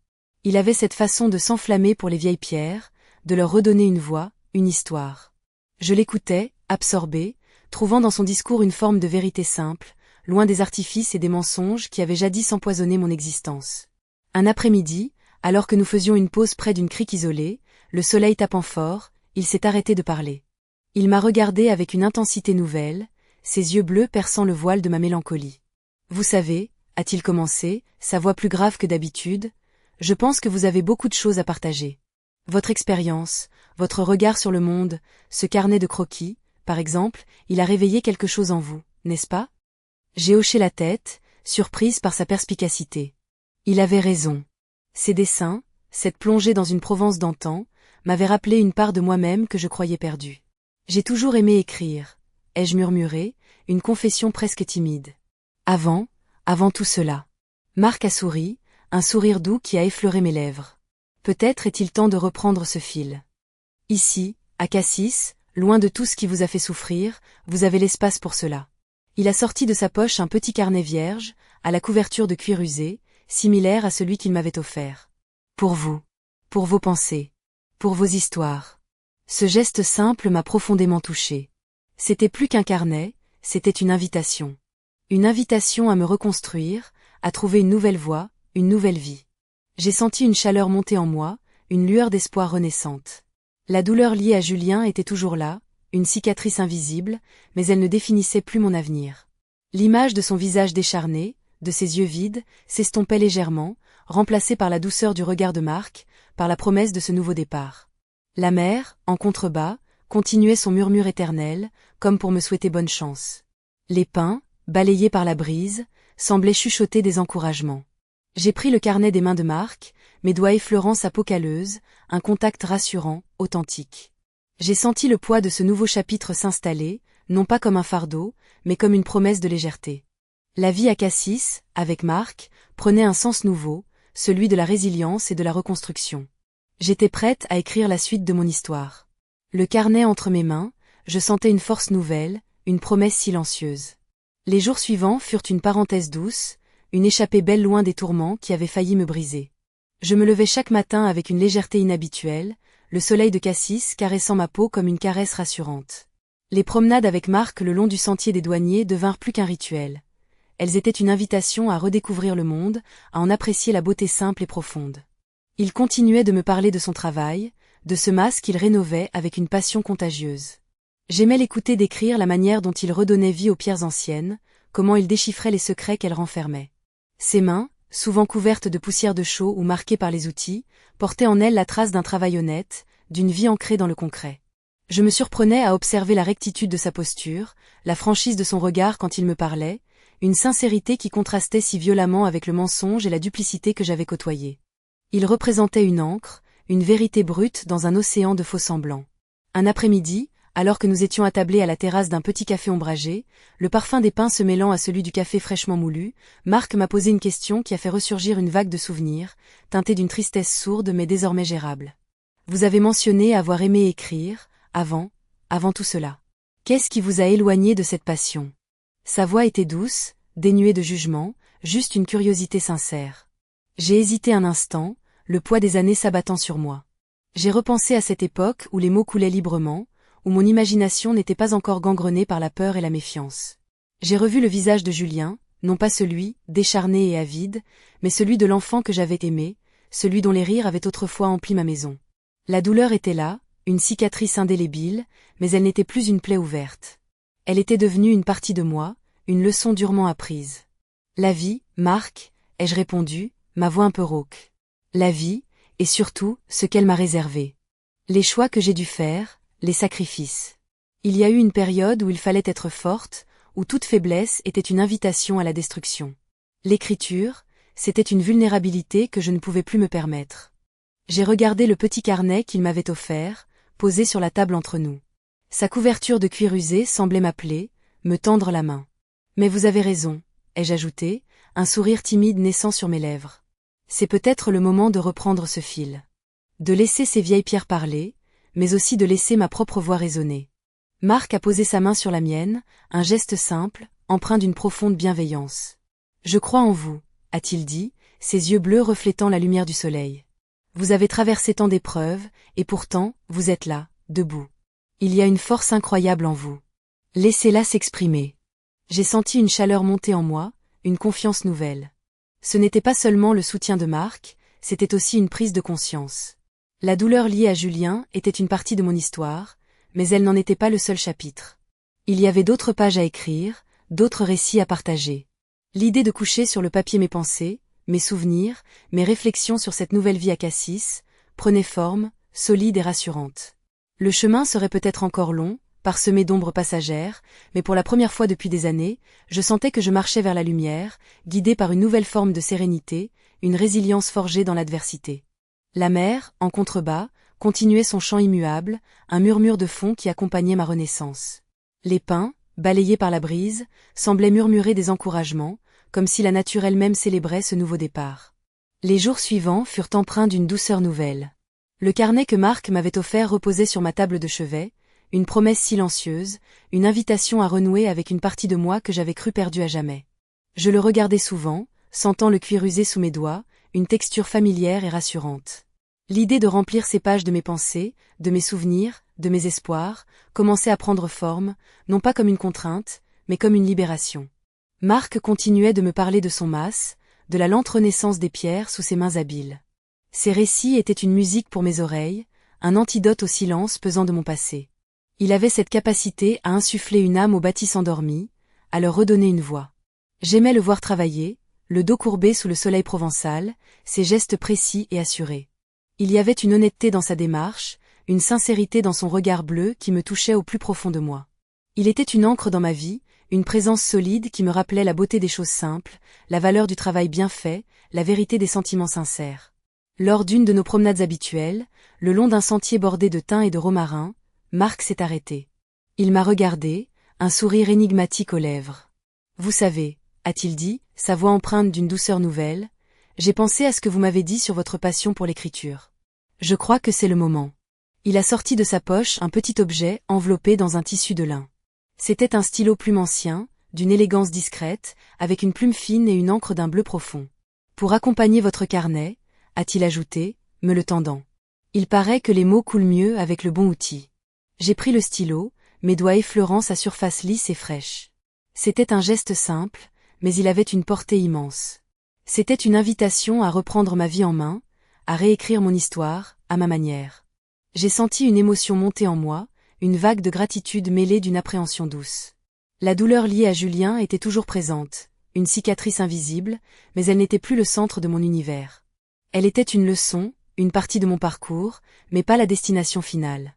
Il avait cette façon de s'enflammer pour les vieilles pierres, de leur redonner une voix, une histoire. Je l'écoutais, absorbé, trouvant dans son discours une forme de vérité simple, loin des artifices et des mensonges qui avaient jadis empoisonné mon existence. Un après-midi, alors que nous faisions une pause près d'une crique isolée, le soleil tapant fort, il s'est arrêté de parler. Il m'a regardé avec une intensité nouvelle, ses yeux bleus perçant le voile de ma mélancolie. « Vous savez, a-t-il commencé, sa voix plus grave que d'habitude, je pense que vous avez beaucoup de choses à partager. Votre expérience, votre regard sur le monde, ce carnet de croquis, par exemple, il a réveillé quelque chose en vous, n'est-ce pas ?» J'ai hoché la tête, surprise par sa perspicacité. Il avait raison. Ses dessins, cette plongée dans une Provence d'antan, m'avaient rappelé une part de moi-même que je croyais perdue. J'ai toujours aimé écrire, ai-je murmuré, une confession presque timide. Avant tout cela. Marc a souri, un sourire doux qui a effleuré mes lèvres. Peut-être est-il temps de reprendre ce fil. Ici, à Cassis, loin de tout ce qui vous a fait souffrir, vous avez l'espace pour cela. Il a sorti de sa poche un petit carnet vierge, à la couverture de cuir usé, similaire à celui qu'il m'avait offert. Pour vous. Pour vos pensées. Pour vos histoires. Ce geste simple m'a profondément touché. C'était plus qu'un carnet, c'était une invitation. Une invitation à me reconstruire, à trouver une nouvelle voie, une nouvelle vie. J'ai senti une chaleur monter en moi, une lueur d'espoir renaissante. La douleur liée à Julien était toujours là, une cicatrice invisible, mais elle ne définissait plus mon avenir. L'image de son visage décharné, de ses yeux vides, s'estompait légèrement, remplacée par la douceur du regard de Marc, par la promesse de ce nouveau départ. La mer, en contrebas, continuait son murmure éternel, comme pour me souhaiter bonne chance. Les pins, balayés par la brise, semblaient chuchoter des encouragements. J'ai pris le carnet des mains de Marc, mes doigts effleurant sa peau calleuse, un contact rassurant, authentique. J'ai senti le poids de ce nouveau chapitre s'installer, non pas comme un fardeau, mais comme une promesse de légèreté. La vie à Cassis, avec Marc, prenait un sens nouveau, celui de la résilience et de la reconstruction. J'étais prête à écrire la suite de mon histoire. Le carnet entre mes mains, je sentais une force nouvelle, une promesse silencieuse. Les jours suivants furent une parenthèse douce, une échappée belle loin des tourments qui avaient failli me briser. Je me levais chaque matin avec une légèreté inhabituelle, le soleil de Cassis caressant ma peau comme une caresse rassurante. Les promenades avec Marc le long du sentier des douaniers devinrent plus qu'un rituel. Elles étaient une invitation à redécouvrir le monde, à en apprécier la beauté simple et profonde. Il continuait de me parler de son travail, de ce mas qu'il rénovait avec une passion contagieuse. J'aimais l'écouter décrire la manière dont il redonnait vie aux pierres anciennes, comment il déchiffrait les secrets qu'elles renfermaient. Ses mains, souvent couvertes de poussière de chaux ou marquées par les outils, portaient en elles la trace d'un travail honnête, d'une vie ancrée dans le concret. Je me surprenais à observer la rectitude de sa posture, la franchise de son regard quand il me parlait, une sincérité qui contrastait si violemment avec le mensonge et la duplicité que j'avais côtoyés. Il représentait une encre, une vérité brute dans un océan de faux-semblants. Un après-midi, Alors que nous étions attablés à la terrasse d'un petit café ombragé, le parfum des pains se mêlant à celui du café fraîchement moulu, Marc m'a posé une question qui a fait ressurgir une vague de souvenirs, teintée d'une tristesse sourde mais désormais gérable. Vous avez mentionné avoir aimé écrire, avant tout cela. Qu'est-ce qui vous a éloigné de cette passion? Sa voix était douce, dénuée de jugement, juste une curiosité sincère. J'ai hésité un instant, le poids des années s'abattant sur moi. J'ai repensé à cette époque où les mots coulaient librement, où mon imagination n'était pas encore gangrenée par la peur et la méfiance. J'ai revu le visage de Julien, non pas celui, décharné et avide, mais celui de l'enfant que j'avais aimé, celui dont les rires avaient autrefois empli ma maison. La douleur était là, une cicatrice indélébile, mais elle n'était plus une plaie ouverte. Elle était devenue une partie de moi, une leçon durement apprise. La vie, Marc, ai-je répondu, ma voix un peu rauque. La vie, et surtout, ce qu'elle m'a réservé. Les choix que j'ai dû faire, les sacrifices. Il y a eu une période où il fallait être forte, où toute faiblesse était une invitation à la destruction. L'écriture, c'était une vulnérabilité que je ne pouvais plus me permettre. J'ai regardé le petit carnet qu'il m'avait offert, posé sur la table entre nous. Sa couverture de cuir usé semblait m'appeler, me tendre la main. Mais vous avez raison, ai-je ajouté, un sourire timide naissant sur mes lèvres. C'est peut-être le moment de reprendre ce fil. De laisser ces vieilles pierres parler, mais aussi de laisser ma propre voix résonner. Marc a posé sa main sur la mienne, un geste simple, empreint d'une profonde bienveillance. Je crois en vous, a-t-il dit, ses yeux bleus reflétant la lumière du soleil. Vous avez traversé tant d'épreuves, et pourtant, vous êtes là, debout. Il y a une force incroyable en vous. Laissez-la s'exprimer. J'ai senti une chaleur monter en moi, une confiance nouvelle. Ce n'était pas seulement le soutien de Marc, c'était aussi une prise de conscience. La douleur liée à Julien était une partie de mon histoire, mais elle n'en était pas le seul chapitre. Il y avait d'autres pages à écrire, d'autres récits à partager. L'idée de coucher sur le papier mes pensées, mes souvenirs, mes réflexions sur cette nouvelle vie à Cassis, prenait forme, solide et rassurante. Le chemin serait peut-être encore long, parsemé d'ombres passagères, mais pour la première fois depuis des années, je sentais que je marchais vers la lumière, guidé par une nouvelle forme de sérénité, une résilience forgée dans l'adversité. La mer, en contrebas, continuait son chant immuable, un murmure de fond qui accompagnait ma renaissance. Les pins, balayés par la brise, semblaient murmurer des encouragements, comme si la nature elle-même célébrait ce nouveau départ. Les jours suivants furent empreints d'une douceur nouvelle. Le carnet que Marc m'avait offert reposait sur ma table de chevet, une promesse silencieuse, une invitation à renouer avec une partie de moi que j'avais cru perdue à jamais. Je le regardais souvent, sentant le cuir usé sous mes doigts, une texture familière et rassurante. L'idée de remplir ces pages de mes pensées, de mes souvenirs, de mes espoirs, commençait à prendre forme, non pas comme une contrainte, mais comme une libération. Marc continuait de me parler de son mas, de la lente renaissance des pierres sous ses mains habiles. Ces récits étaient une musique pour mes oreilles, un antidote au silence pesant de mon passé. Il avait cette capacité à insuffler une âme aux bâtisses endormies, à leur redonner une voix. J'aimais le voir travailler, le dos courbé sous le soleil provençal, ses gestes précis et assurés. Il y avait une honnêteté dans sa démarche, une sincérité dans son regard bleu qui me touchait au plus profond de moi. Il était une encre dans ma vie, une présence solide qui me rappelait la beauté des choses simples, la valeur du travail bien fait, la vérité des sentiments sincères. Lors d'une de nos promenades habituelles, le long d'un sentier bordé de thym et de romarin, Marc s'est arrêté. Il m'a regardé, un sourire énigmatique aux lèvres. Vous savez, a-t-il dit, sa voix empreinte d'une douceur nouvelle, j'ai pensé à ce que vous m'avez dit sur votre passion pour l'écriture. Je crois que c'est le moment. Il a sorti de sa poche un petit objet enveloppé dans un tissu de lin. C'était un stylo plume ancien, d'une élégance discrète, avec une plume fine et une encre d'un bleu profond. Pour accompagner votre carnet, a-t-il ajouté, me le tendant. Il paraît que les mots coulent mieux avec le bon outil. J'ai pris le stylo, mes doigts effleurant sa surface lisse et fraîche. C'était un geste simple, mais il avait une portée immense. C'était une invitation à reprendre ma vie en main, à réécrire mon histoire, à ma manière. J'ai senti une émotion monter en moi, une vague de gratitude mêlée d'une appréhension douce. La douleur liée à Julien était toujours présente, une cicatrice invisible, mais elle n'était plus le centre de mon univers. Elle était une leçon, une partie de mon parcours, mais pas la destination finale.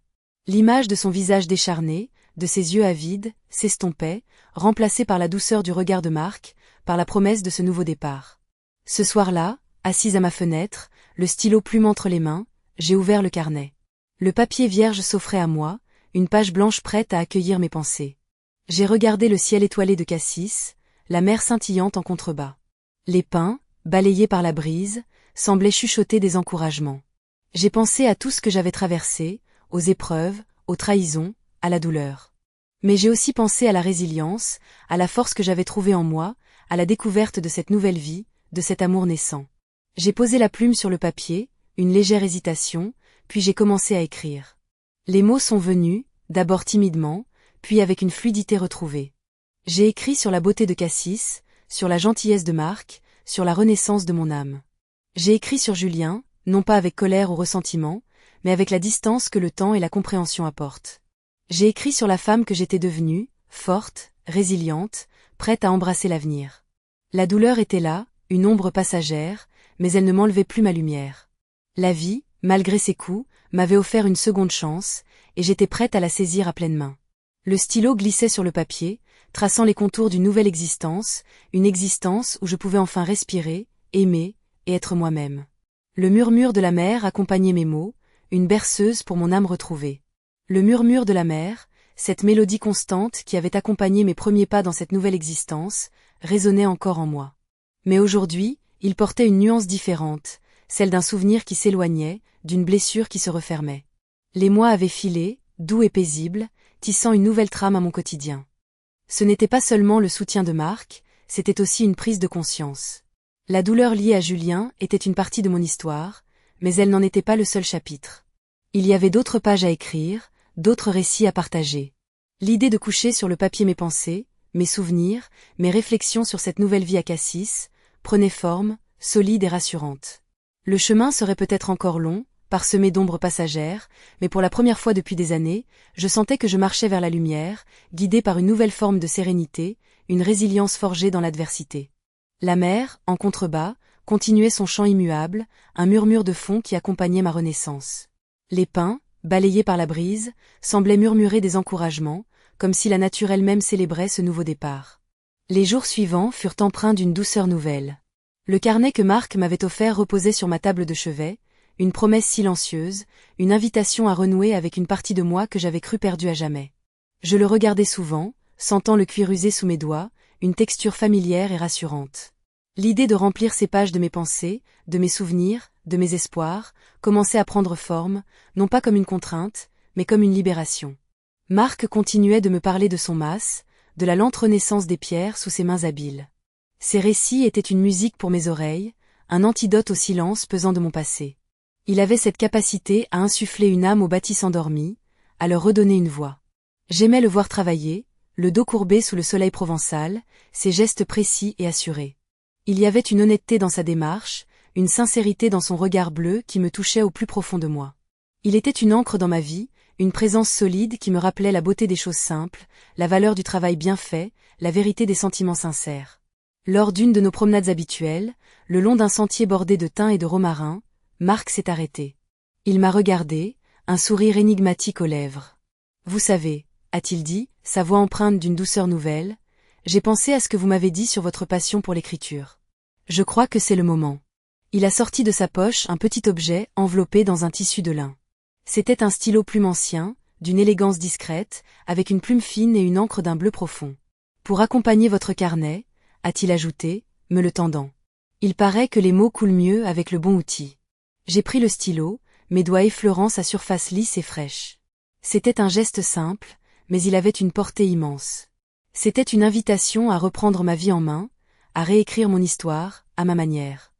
L'image de son visage décharné, de ses yeux avides, s'estompait, remplacée par la douceur du regard de Marc, par la promesse de ce nouveau départ. Ce soir-là, assise à ma fenêtre, le stylo plume entre les mains, j'ai ouvert le carnet. Le papier vierge s'offrait à moi, une page blanche prête à accueillir mes pensées. J'ai regardé le ciel étoilé de Cassis, la mer scintillante en contrebas. Les pins, balayés par la brise, semblaient chuchoter des encouragements. J'ai pensé à tout ce que j'avais traversé, aux épreuves, aux trahisons, à la douleur. Mais j'ai aussi pensé à la résilience, à la force que j'avais trouvée en moi, à la découverte de cette nouvelle vie, de cet amour naissant. J'ai posé la plume sur le papier, une légère hésitation, puis j'ai commencé à écrire. Les mots sont venus, d'abord timidement, puis avec une fluidité retrouvée. J'ai écrit sur la beauté de Cassis, sur la gentillesse de Marc, sur la renaissance de mon âme. J'ai écrit sur Julien, non pas avec colère ou ressentiment, mais avec la distance que le temps et la compréhension apportent. J'ai écrit sur la femme que j'étais devenue, forte, résiliente, prête à embrasser l'avenir. La douleur était là, une ombre passagère, mais elle ne m'enlevait plus ma lumière. La vie, malgré ses coups, m'avait offert une seconde chance, et j'étais prête à la saisir à pleine main. Le stylo glissait sur le papier, traçant les contours d'une nouvelle existence, une existence où je pouvais enfin respirer, aimer, et être moi-même. Le murmure de la mer accompagnait mes mots, une berceuse pour mon âme retrouvée. Le murmure de la mer, cette mélodie constante qui avait accompagné mes premiers pas dans cette nouvelle existence, résonnait encore en moi. Mais aujourd'hui, il portait une nuance différente, celle d'un souvenir qui s'éloignait, d'une blessure qui se refermait. Les mois avaient filé, doux et paisibles, tissant une nouvelle trame à mon quotidien. Ce n'était pas seulement le soutien de Marc, c'était aussi une prise de conscience. La douleur liée à Julien était une partie de mon histoire, mais elle n'en était pas le seul chapitre. Il y avait d'autres pages à écrire, d'autres récits à partager. L'idée de coucher sur le papier mes pensées, mes souvenirs, mes réflexions sur cette nouvelle vie à Cassis, prenait forme, solide et rassurante. Le chemin serait peut-être encore long, parsemé d'ombres passagères, mais pour la première fois depuis des années, je sentais que je marchais vers la lumière, guidé par une nouvelle forme de sérénité, une résilience forgée dans l'adversité. La mer, en contrebas, continuait son chant immuable, un murmure de fond qui accompagnait ma renaissance. Les pins, balayés par la brise, semblaient murmurer des encouragements, comme si la nature elle-même célébrait ce nouveau départ. Les jours suivants furent empreints d'une douceur nouvelle. Le carnet que Marc m'avait offert reposait sur ma table de chevet, une promesse silencieuse, une invitation à renouer avec une partie de moi que j'avais cru perdue à jamais. Je le regardais souvent, sentant le cuir usé sous mes doigts, une texture familière et rassurante. L'idée de remplir ces pages de mes pensées, de mes souvenirs, de mes espoirs, commençait à prendre forme, non pas comme une contrainte, mais comme une libération. Marc continuait de me parler de son mas, de la lente renaissance des pierres sous ses mains habiles. Ces récits étaient une musique pour mes oreilles, un antidote au silence pesant de mon passé. Il avait cette capacité à insuffler une âme aux bâtisses endormis, à leur redonner une voix. J'aimais le voir travailler, le dos courbé sous le soleil provençal, ses gestes précis et assurés. Il y avait une honnêteté dans sa démarche, une sincérité dans son regard bleu qui me touchait au plus profond de moi. Il était une encre dans ma vie, une présence solide qui me rappelait la beauté des choses simples, la valeur du travail bien fait, la vérité des sentiments sincères. Lors d'une de nos promenades habituelles, le long d'un sentier bordé de thym et de romarin, Marc s'est arrêté. Il m'a regardé, un sourire énigmatique aux lèvres. « Vous savez, » a-t-il dit, sa voix empreinte d'une douceur nouvelle, « j'ai pensé à ce que vous m'avez dit sur votre passion pour l'écriture. Je crois que c'est le moment. » Il a sorti de sa poche un petit objet enveloppé dans un tissu de lin. C'était un stylo plume ancien, d'une élégance discrète, avec une plume fine et une encre d'un bleu profond. « Pour accompagner votre carnet, » a-t-il ajouté, me le tendant. Il paraît que les mots coulent mieux avec le bon outil. J'ai pris le stylo, mes doigts effleurant sa surface lisse et fraîche. C'était un geste simple, mais il avait une portée immense. C'était une invitation à reprendre ma vie en main, à réécrire mon histoire, à ma manière.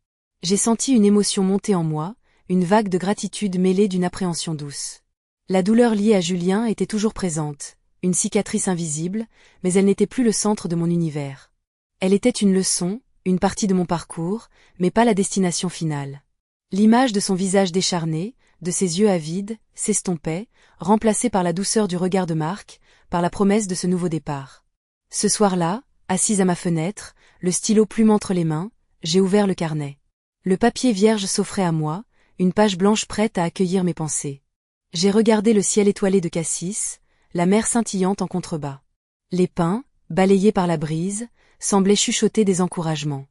J'ai senti une émotion monter en moi, une vague de gratitude mêlée d'une appréhension douce. La douleur liée à Julien était toujours présente, une cicatrice invisible, mais elle n'était plus le centre de mon univers. Elle était une leçon, une partie de mon parcours, mais pas la destination finale. L'image de son visage décharné, de ses yeux avides, s'estompait, remplacée par la douceur du regard de Marc, par la promesse de ce nouveau départ. Ce soir-là, assise à ma fenêtre, le stylo plume entre les mains, j'ai ouvert le carnet. Le papier vierge s'offrait à moi, une page blanche prête à accueillir mes pensées. J'ai regardé le ciel étoilé de Cassis, la mer scintillante en contrebas. Les pins, balayés par la brise, semblaient chuchoter des encouragements.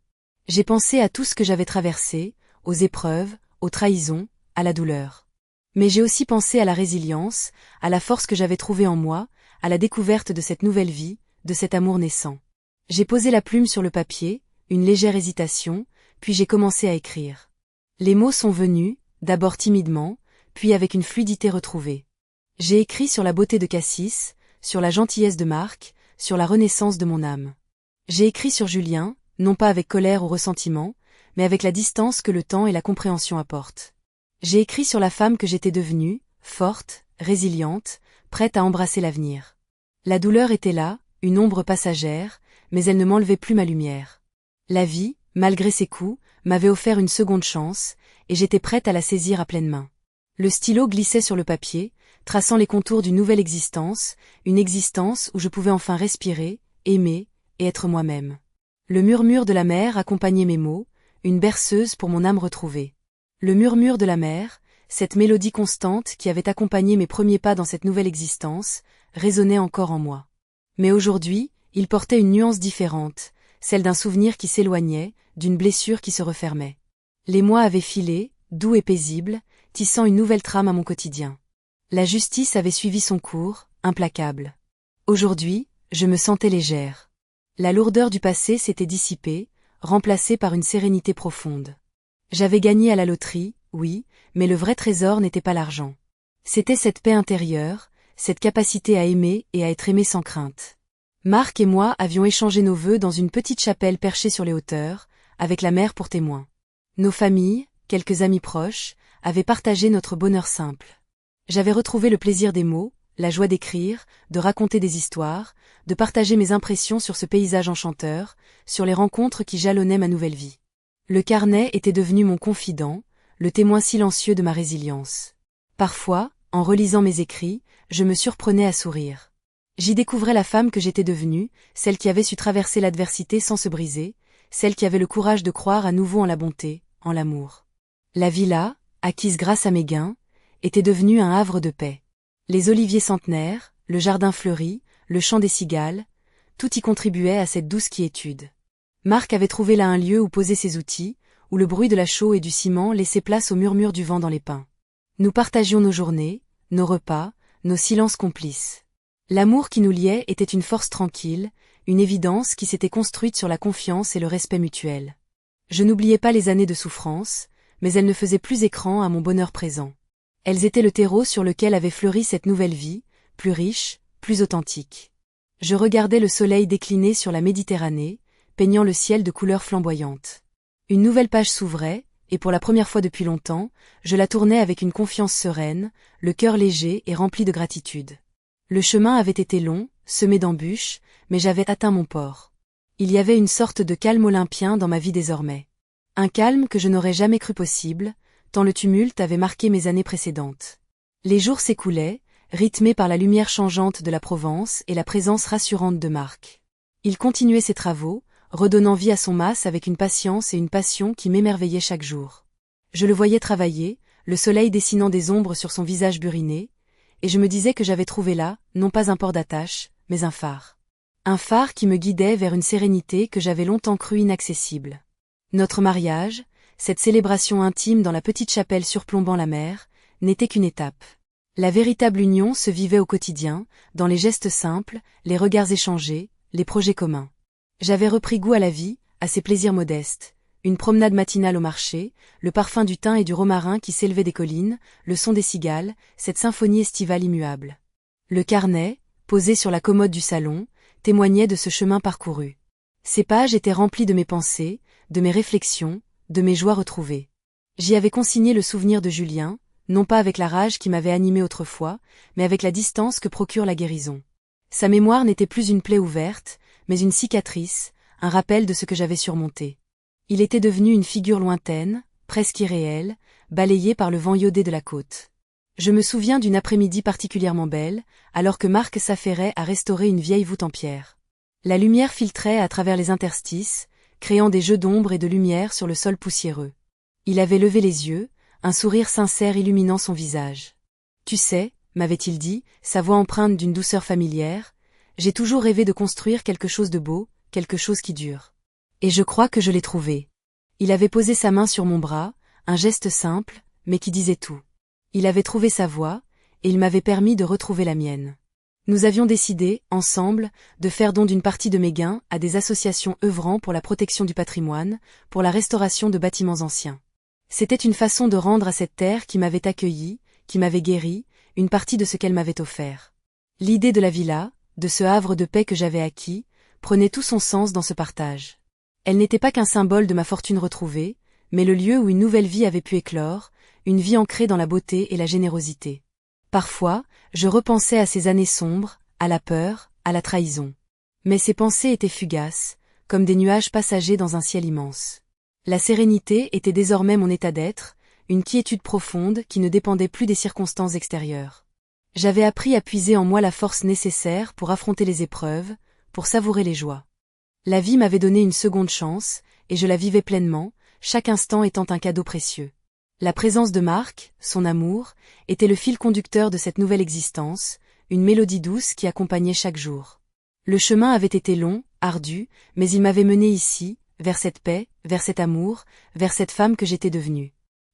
J'ai pensé à tout ce que j'avais traversé, aux épreuves, aux trahisons, à la douleur. Mais j'ai aussi pensé à la résilience, à la force que j'avais trouvée en moi, à la découverte de cette nouvelle vie, de cet amour naissant. J'ai posé la plume sur le papier, une légère hésitation, puis j'ai commencé à écrire. Les mots sont venus, d'abord timidement, puis avec une fluidité retrouvée. J'ai écrit sur la beauté de Cassis, sur la gentillesse de Marc, sur la renaissance de mon âme. J'ai écrit sur Julien, non pas avec colère ou ressentiment, mais avec la distance que le temps et la compréhension apportent. J'ai écrit sur la femme que j'étais devenue, forte, résiliente, prête à embrasser l'avenir. La douleur était là, une ombre passagère, mais elle ne m'enlevait plus ma lumière. La vie, malgré ses coups, m'avait offert une seconde chance, et j'étais prête à la saisir à pleine main. Le stylo glissait sur le papier, traçant les contours d'une nouvelle existence, une existence où je pouvais enfin respirer, aimer, et être moi-même. Le murmure de la mer accompagnait mes mots, une berceuse pour mon âme retrouvée. Le murmure de la mer, cette mélodie constante qui avait accompagné mes premiers pas dans cette nouvelle existence, résonnait encore en moi. Mais aujourd'hui, il portait une nuance différente, celle d'un souvenir qui s'éloignait, d'une blessure qui se refermait. Les mois avaient filé, doux et paisibles, tissant une nouvelle trame à mon quotidien. La justice avait suivi son cours, implacable. Aujourd'hui, je me sentais légère. La lourdeur du passé s'était dissipée, remplacée par une sérénité profonde. J'avais gagné à la loterie, oui, mais le vrai trésor n'était pas l'argent. C'était cette paix intérieure, cette capacité à aimer et à être aimé sans crainte. Marc et moi avions échangé nos vœux dans une petite chapelle perchée sur les hauteurs, avec la mer pour témoin. Nos familles, quelques amis proches, avaient partagé notre bonheur simple. J'avais retrouvé le plaisir des mots, la joie d'écrire, de raconter des histoires, de partager mes impressions sur ce paysage enchanteur, sur les rencontres qui jalonnaient ma nouvelle vie. Le carnet était devenu mon confident, le témoin silencieux de ma résilience. Parfois, en relisant mes écrits, je me surprenais à sourire. J'y découvrais la femme que j'étais devenue, celle qui avait su traverser l'adversité sans se briser, celle qui avait le courage de croire à nouveau en la bonté, en l'amour. La villa, acquise grâce à mes gains, était devenue un havre de paix. Les oliviers centenaires, le jardin fleuri, le chant des cigales, tout y contribuait à cette douce quiétude. Marc avait trouvé là un lieu où poser ses outils, où le bruit de la chaux et du ciment laissait place au murmure du vent dans les pins. Nous partagions nos journées, nos repas, nos silences complices. L'amour qui nous liait était une force tranquille, une évidence qui s'était construite sur la confiance et le respect mutuel. Je n'oubliais pas les années de souffrance, mais elles ne faisaient plus écran à mon bonheur présent. Elles étaient le terreau sur lequel avait fleuri cette nouvelle vie, plus riche, plus authentique. Je regardais le soleil décliner sur la Méditerranée, peignant le ciel de couleurs flamboyantes. Une nouvelle page s'ouvrait, et pour la première fois depuis longtemps, je la tournais avec une confiance sereine, le cœur léger et rempli de gratitude. Le chemin avait été long, semé d'embûches, mais j'avais atteint mon port. Il y avait une sorte de calme olympien dans ma vie désormais. Un calme que je n'aurais jamais cru possible, tant le tumulte avait marqué mes années précédentes. Les jours s'écoulaient, rythmés par la lumière changeante de la Provence et la présence rassurante de Marc. Il continuait ses travaux, redonnant vie à son mas avec une patience et une passion qui m'émerveillaient chaque jour. Je le voyais travailler, le soleil dessinant des ombres sur son visage buriné, et je me disais que j'avais trouvé là, non pas un port d'attache, mais un phare. Un phare qui me guidait vers une sérénité que j'avais longtemps cru inaccessible. Notre mariage, cette célébration intime dans la petite chapelle surplombant la mer, n'était qu'une étape. La véritable union se vivait au quotidien, dans les gestes simples, les regards échangés, les projets communs. J'avais repris goût à la vie, à ses plaisirs modestes. Une promenade matinale au marché, le parfum du thym et du romarin qui s'élevait des collines, le son des cigales, cette symphonie estivale immuable. Le carnet, posé sur la commode du salon, témoignait de ce chemin parcouru. Ces pages étaient remplies de mes pensées, de mes réflexions, de mes joies retrouvées. J'y avais consigné le souvenir de Julien, non pas avec la rage qui m'avait animé autrefois, mais avec la distance que procure la guérison. Sa mémoire n'était plus une plaie ouverte, mais une cicatrice, un rappel de ce que j'avais surmonté. Il était devenu une figure lointaine, presque irréelle, balayée par le vent iodé de la côte. Je me souviens d'une après-midi particulièrement belle, alors que Marc s'affairait à restaurer une vieille voûte en pierre. La lumière filtrait à travers les interstices, créant des jeux d'ombre et de lumière sur le sol poussiéreux. Il avait levé les yeux, un sourire sincère illuminant son visage. « Tu sais, m'avait-il dit, sa voix empreinte d'une douceur familière, j'ai toujours rêvé de construire quelque chose de beau, quelque chose qui dure. Et je crois que je l'ai trouvé. » Il avait posé sa main sur mon bras, un geste simple, mais qui disait tout. Il avait trouvé sa voie, et il m'avait permis de retrouver la mienne. Nous avions décidé, ensemble, de faire don d'une partie de mes gains à des associations œuvrant pour la protection du patrimoine, pour la restauration de bâtiments anciens. C'était une façon de rendre à cette terre qui m'avait accueilli, qui m'avait guéri, une partie de ce qu'elle m'avait offert. L'idée de la villa, de ce havre de paix que j'avais acquis, prenait tout son sens dans ce partage. Elle n'était pas qu'un symbole de ma fortune retrouvée, mais le lieu où une nouvelle vie avait pu éclore, une vie ancrée dans la beauté et la générosité. Parfois, je repensais à ces années sombres, à la peur, à la trahison. Mais ces pensées étaient fugaces, comme des nuages passagers dans un ciel immense. La sérénité était désormais mon état d'être, une quiétude profonde qui ne dépendait plus des circonstances extérieures. J'avais appris à puiser en moi la force nécessaire pour affronter les épreuves, pour savourer les joies. La vie m'avait donné une seconde chance, et je la vivais pleinement, chaque instant étant un cadeau précieux. La présence de Marc, son amour, était le fil conducteur de cette nouvelle existence, une mélodie douce qui accompagnait chaque jour. Le chemin avait été long, ardu, mais il m'avait mené ici, vers cette paix, vers cet amour, vers cette femme que j'étais devenue.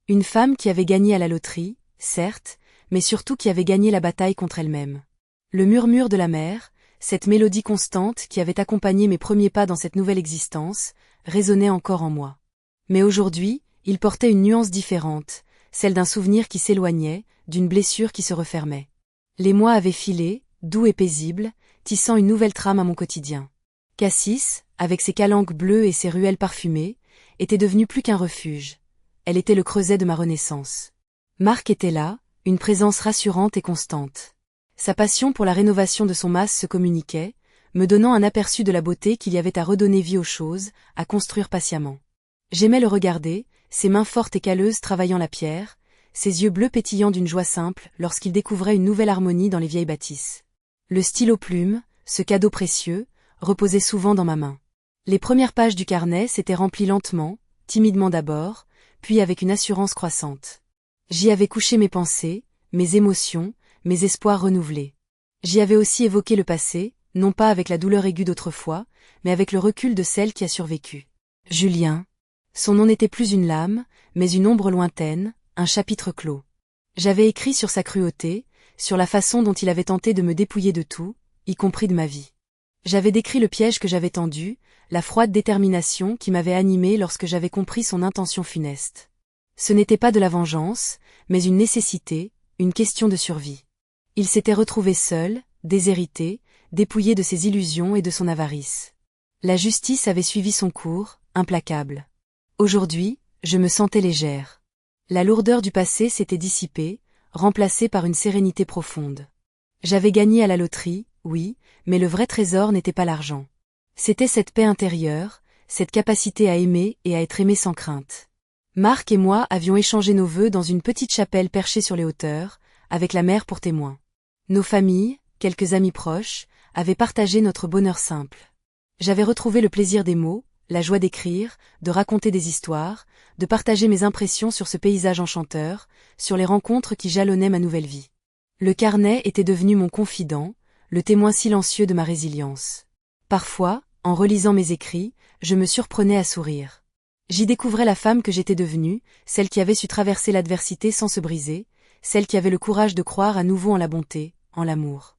Une femme qui avait gagné à la loterie, certes, mais surtout qui avait gagné la bataille contre elle-même. Le murmure de la mer, cette mélodie constante qui avait accompagné mes premiers pas dans cette nouvelle existence, résonnait encore en moi. Mais aujourd'hui, il portait une nuance différente, celle d'un souvenir qui s'éloignait, d'une blessure qui se refermait. Les mois avaient filé, doux et paisibles, tissant une nouvelle trame à mon quotidien. Cassis, avec ses calanques bleues et ses ruelles parfumées, était devenue plus qu'un refuge. Elle était le creuset de ma renaissance. Marc était là, une présence rassurante et constante. Sa passion pour la rénovation de son mas se communiquait, me donnant un aperçu de la beauté qu'il y avait à redonner vie aux choses, à construire patiemment. J'aimais le regarder, ses mains fortes et calleuses travaillant la pierre, ses yeux bleus pétillant d'une joie simple lorsqu'il découvrait une nouvelle harmonie dans les vieilles bâtisses. Le stylo plume, ce cadeau précieux, reposait souvent dans ma main. Les premières pages du carnet s'étaient remplies lentement, timidement d'abord, puis avec une assurance croissante. J'y avais couché mes pensées, mes émotions, mes espoirs renouvelés. J'y avais aussi évoqué le passé, non pas avec la douleur aiguë d'autrefois, mais avec le recul de celle qui a survécu. Julien. Son nom n'était plus une lame, mais une ombre lointaine, un chapitre clos. J'avais écrit sur sa cruauté, sur la façon dont il avait tenté de me dépouiller de tout, y compris de ma vie. J'avais décrit le piège que j'avais tendu, la froide détermination qui m'avait animé lorsque j'avais compris son intention funeste. Ce n'était pas de la vengeance, mais une nécessité, une question de survie. Il s'était retrouvé seul, déshérité, dépouillé de ses illusions et de son avarice. La justice avait suivi son cours, implacable. Aujourd'hui, je me sentais légère. La lourdeur du passé s'était dissipée, remplacée par une sérénité profonde. J'avais gagné à la loterie, oui, mais le vrai trésor n'était pas l'argent. C'était cette paix intérieure, cette capacité à aimer et à être aimé sans crainte. Marc et moi avions échangé nos vœux dans une petite chapelle perchée sur les hauteurs, avec la mer pour témoin. Nos familles, quelques amis proches, avaient partagé notre bonheur simple. J'avais retrouvé le plaisir des mots, la joie d'écrire, de raconter des histoires, de partager mes impressions sur ce paysage enchanteur, sur les rencontres qui jalonnaient ma nouvelle vie. Le carnet était devenu mon confident, le témoin silencieux de ma résilience. Parfois, en relisant mes écrits, je me surprenais à sourire. J'y découvrais la femme que j'étais devenue, celle qui avait su traverser l'adversité sans se briser, celle qui avait le courage de croire à nouveau en la bonté, en l'amour.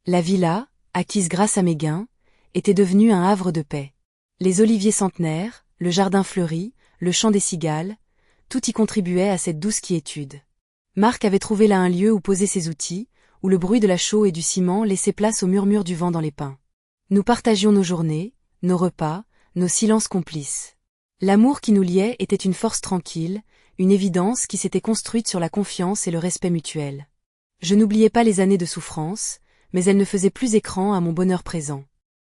La villa, acquise grâce à mes gains, était devenue un havre de paix. Les oliviers centenaires, le jardin fleuri, le chant des cigales, tout y contribuait à cette douce quiétude. Marc avait trouvé là un lieu où poser ses outils, où le bruit de la chaux et du ciment laissait place au murmure du vent dans les pins. Nous partagions nos journées, nos repas, nos silences complices. L'amour qui nous liait était une force tranquille, une évidence qui s'était construite sur la confiance et le respect mutuel. Je n'oubliais pas les années de souffrance, mais elles ne faisaient plus écran à mon bonheur présent.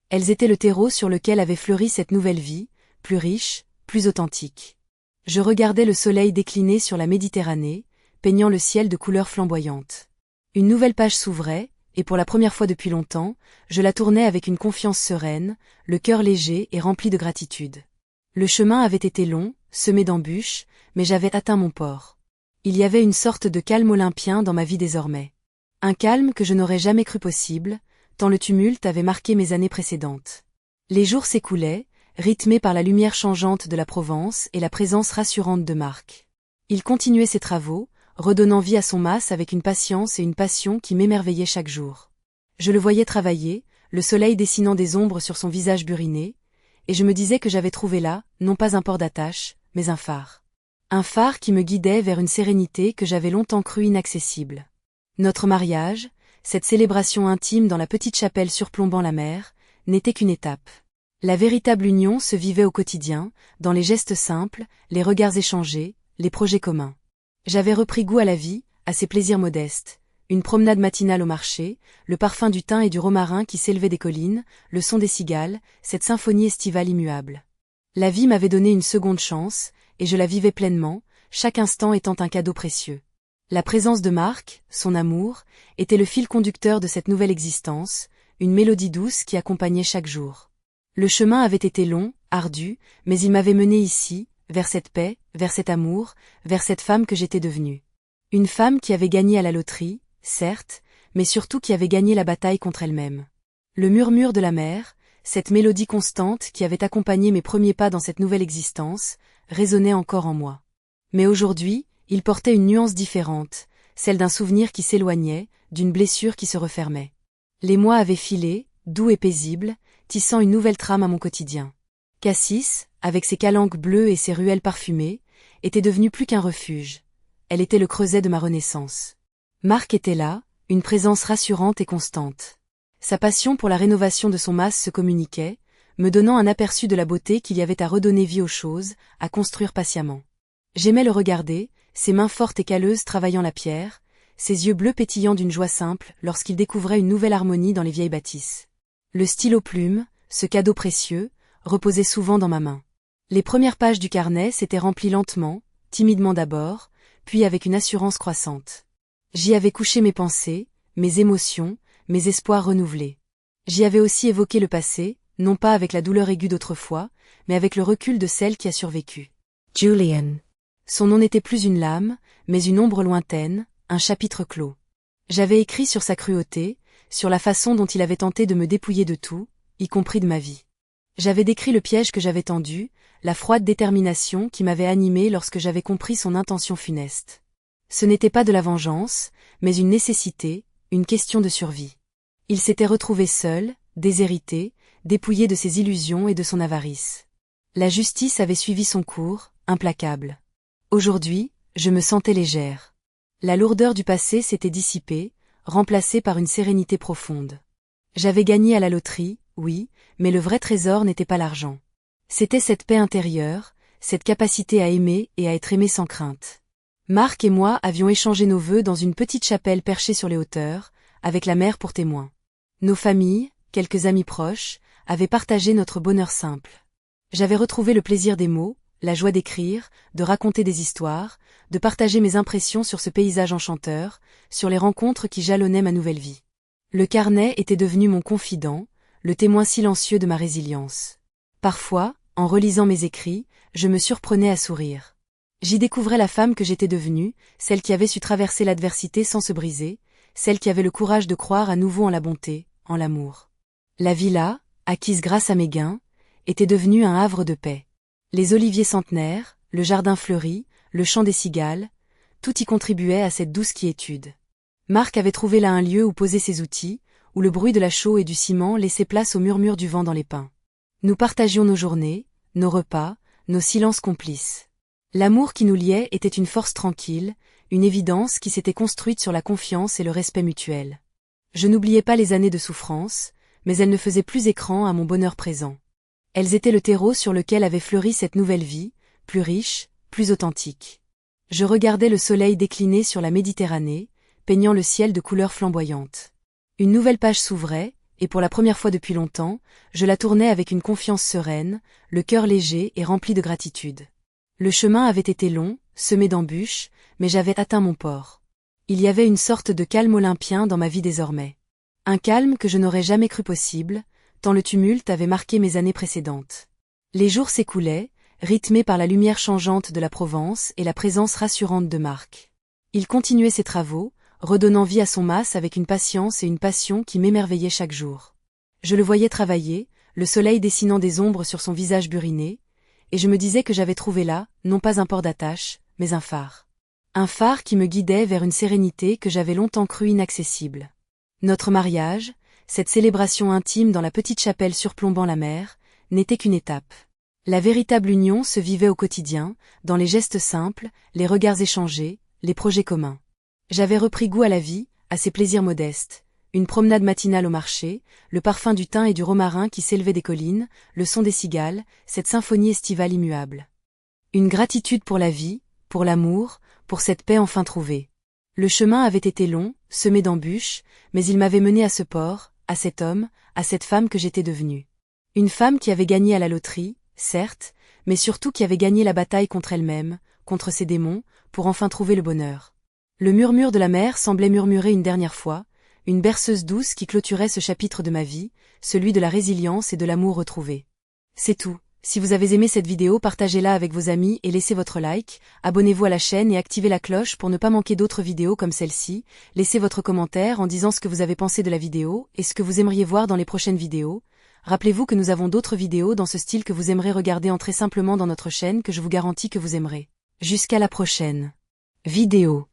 Elles étaient le terreau sur lequel avait fleuri cette nouvelle vie, plus riche, plus authentique. Je regardais le soleil décliner sur la Méditerranée, peignant le ciel de couleurs flamboyantes. Une nouvelle page s'ouvrait, et pour la première fois depuis longtemps, je la tournais avec une confiance sereine, le cœur léger et rempli de gratitude. Le chemin avait été long, semé d'embûches, mais j'avais atteint mon port. Il y avait une sorte de calme olympien dans ma vie désormais. Un calme que je n'aurais jamais cru possible, tant le tumulte avait marqué mes années précédentes. Les jours s'écoulaient, rythmés par la lumière changeante de la Provence et la présence rassurante de Marc. Il continuait ses travaux, redonnant vie à son mas avec une patience et une passion qui m'émerveillaient chaque jour. Je le voyais travailler, le soleil dessinant des ombres sur son visage buriné, et je me disais que j'avais trouvé là, non pas un port d'attache, mais un phare. Un phare qui me guidait vers une sérénité que j'avais longtemps cru inaccessible. Notre mariage, cette célébration intime dans la petite chapelle surplombant la mer, n'était qu'une étape. La véritable union se vivait au quotidien, dans les gestes simples, les regards échangés, les projets communs. J'avais repris goût à la vie, à ses plaisirs modestes. Une promenade matinale au marché, le parfum du thym et du romarin qui s'élevait des collines, le son des cigales, cette symphonie estivale immuable. La vie m'avait donné une seconde chance, et je la vivais pleinement, chaque instant étant un cadeau précieux. La présence de Marc, son amour, était le fil conducteur de cette nouvelle existence, une mélodie douce qui accompagnait chaque jour. Le chemin avait été long, ardu, mais il m'avait mené ici, vers cette paix, vers cet amour, vers cette femme que j'étais devenue. Une femme qui avait gagné à la loterie, certes, mais surtout qui avait gagné la bataille contre elle-même. Le murmure de la mer, cette mélodie constante qui avait accompagné mes premiers pas dans cette nouvelle existence, résonnait encore en moi. Mais aujourd'hui, il portait une nuance différente, celle d'un souvenir qui s'éloignait, d'une blessure qui se refermait. Les mois avaient filé, doux et paisibles, tissant une nouvelle trame à mon quotidien. Cassis, avec ses calanques bleues et ses ruelles parfumées, était devenue plus qu'un refuge. Elle était le creuset de ma renaissance. Marc était là, une présence rassurante et constante. Sa passion pour la rénovation de son mas se communiquait, me donnant un aperçu de la beauté qu'il y avait à redonner vie aux choses, à construire patiemment. J'aimais le regarder, ses mains fortes et calleuses travaillant la pierre, ses yeux bleus pétillant d'une joie simple lorsqu'il découvrait une nouvelle harmonie dans les vieilles bâtisses. Le stylo plume, ce cadeau précieux, reposait souvent dans ma main. Les premières pages du carnet s'étaient remplies lentement, timidement d'abord, puis avec une assurance croissante. J'y avais couché mes pensées, mes émotions, mes espoirs renouvelés. J'y avais aussi évoqué le passé, non pas avec la douleur aiguë d'autrefois, mais avec le recul de celle qui a survécu. Julian. Son nom n'était plus une lame, mais une ombre lointaine, un chapitre clos. J'avais écrit sur sa cruauté, sur la façon dont il avait tenté de me dépouiller de tout, y compris de ma vie. J'avais décrit le piège que j'avais tendu, la froide détermination qui m'avait animé lorsque j'avais compris son intention funeste. Ce n'était pas de la vengeance, mais une nécessité, une question de survie. Il s'était retrouvé seul, déshérité, dépouillé de ses illusions et de son avarice. La justice avait suivi son cours, implacable. Aujourd'hui, je me sentais légère. La lourdeur du passé s'était dissipée, remplacée par une sérénité profonde. J'avais gagné à la loterie, oui, mais le vrai trésor n'était pas l'argent. C'était cette paix intérieure, cette capacité à aimer et à être aimé sans crainte. Marc et moi avions échangé nos vœux dans une petite chapelle perchée sur les hauteurs, avec la mer pour témoin. Nos familles, quelques amis proches, avaient partagé notre bonheur simple. J'avais retrouvé le plaisir des mots, la joie d'écrire, de raconter des histoires, de partager mes impressions sur ce paysage enchanteur, sur les rencontres qui jalonnaient ma nouvelle vie. Le carnet était devenu mon confident, le témoin silencieux de ma résilience. Parfois, en relisant mes écrits, je me surprenais à sourire. J'y découvrais la femme que j'étais devenue, celle qui avait su traverser l'adversité sans se briser, celle qui avait le courage de croire à nouveau en la bonté, en l'amour. La villa, acquise grâce à mes gains, était devenue un havre de paix. Les oliviers centenaires, le jardin fleuri, le chant des cigales, tout y contribuait à cette douce quiétude. Marc avait trouvé là un lieu où poser ses outils, où le bruit de la chaux et du ciment laissait place au murmure du vent dans les pins. Nous partagions nos journées, nos repas, nos silences complices. L'amour qui nous liait était une force tranquille, une évidence qui s'était construite sur la confiance et le respect mutuel. Je n'oubliais pas les années de souffrance, mais elles ne faisaient plus écran à mon bonheur présent. Elles étaient le terreau sur lequel avait fleuri cette nouvelle vie, plus riche, plus authentique. Je regardais le soleil décliner sur la Méditerranée, peignant le ciel de couleurs flamboyantes. Une nouvelle page s'ouvrait, et pour la première fois depuis longtemps, je la tournais avec une confiance sereine, le cœur léger et rempli de gratitude. Le chemin avait été long, semé d'embûches, mais j'avais atteint mon port. Il y avait une sorte de calme olympien dans ma vie désormais. Un calme que je n'aurais jamais cru possible, tant le tumulte avait marqué mes années précédentes. Les jours s'écoulaient, rythmés par la lumière changeante de la Provence et la présence rassurante de Marc. Il continuait ses travaux, redonnant vie à son mas avec une patience et une passion qui m'émerveillaient chaque jour. Je le voyais travailler, le soleil dessinant des ombres sur son visage buriné, et je me disais que j'avais trouvé là, non pas un port d'attache, mais un phare. Un phare qui me guidait vers une sérénité que j'avais longtemps cru inaccessible. Notre mariage, cette célébration intime dans la petite chapelle surplombant la mer, n'était qu'une étape. La véritable union se vivait au quotidien, dans les gestes simples, les regards échangés, les projets communs. J'avais repris goût à la vie, à ses plaisirs modestes. Une promenade matinale au marché, le parfum du thym et du romarin qui s'élevait des collines, le son des cigales, cette symphonie estivale immuable. Une gratitude pour la vie, pour l'amour, pour cette paix enfin trouvée. Le chemin avait été long, semé d'embûches, mais il m'avait mené à ce port, à cet homme, à cette femme que j'étais devenue. Une femme qui avait gagné à la loterie, certes, mais surtout qui avait gagné la bataille contre elle-même, contre ses démons, pour enfin trouver le bonheur. Le murmure de la mer semblait murmurer une dernière fois, une berceuse douce qui clôturait ce chapitre de ma vie, celui de la résilience et de l'amour retrouvé. C'est tout. Si vous avez aimé cette vidéo, partagez-la avec vos amis et laissez votre like, abonnez-vous à la chaîne et activez la cloche pour ne pas manquer d'autres vidéos comme celle-ci, laissez votre commentaire en disant ce que vous avez pensé de la vidéo et ce que vous aimeriez voir dans les prochaines vidéos. Rappelez-vous que nous avons d'autres vidéos dans ce style que vous aimerez regarder, entrez simplement dans notre chaîne que je vous garantis que vous aimerez. Jusqu'à la prochaine vidéo.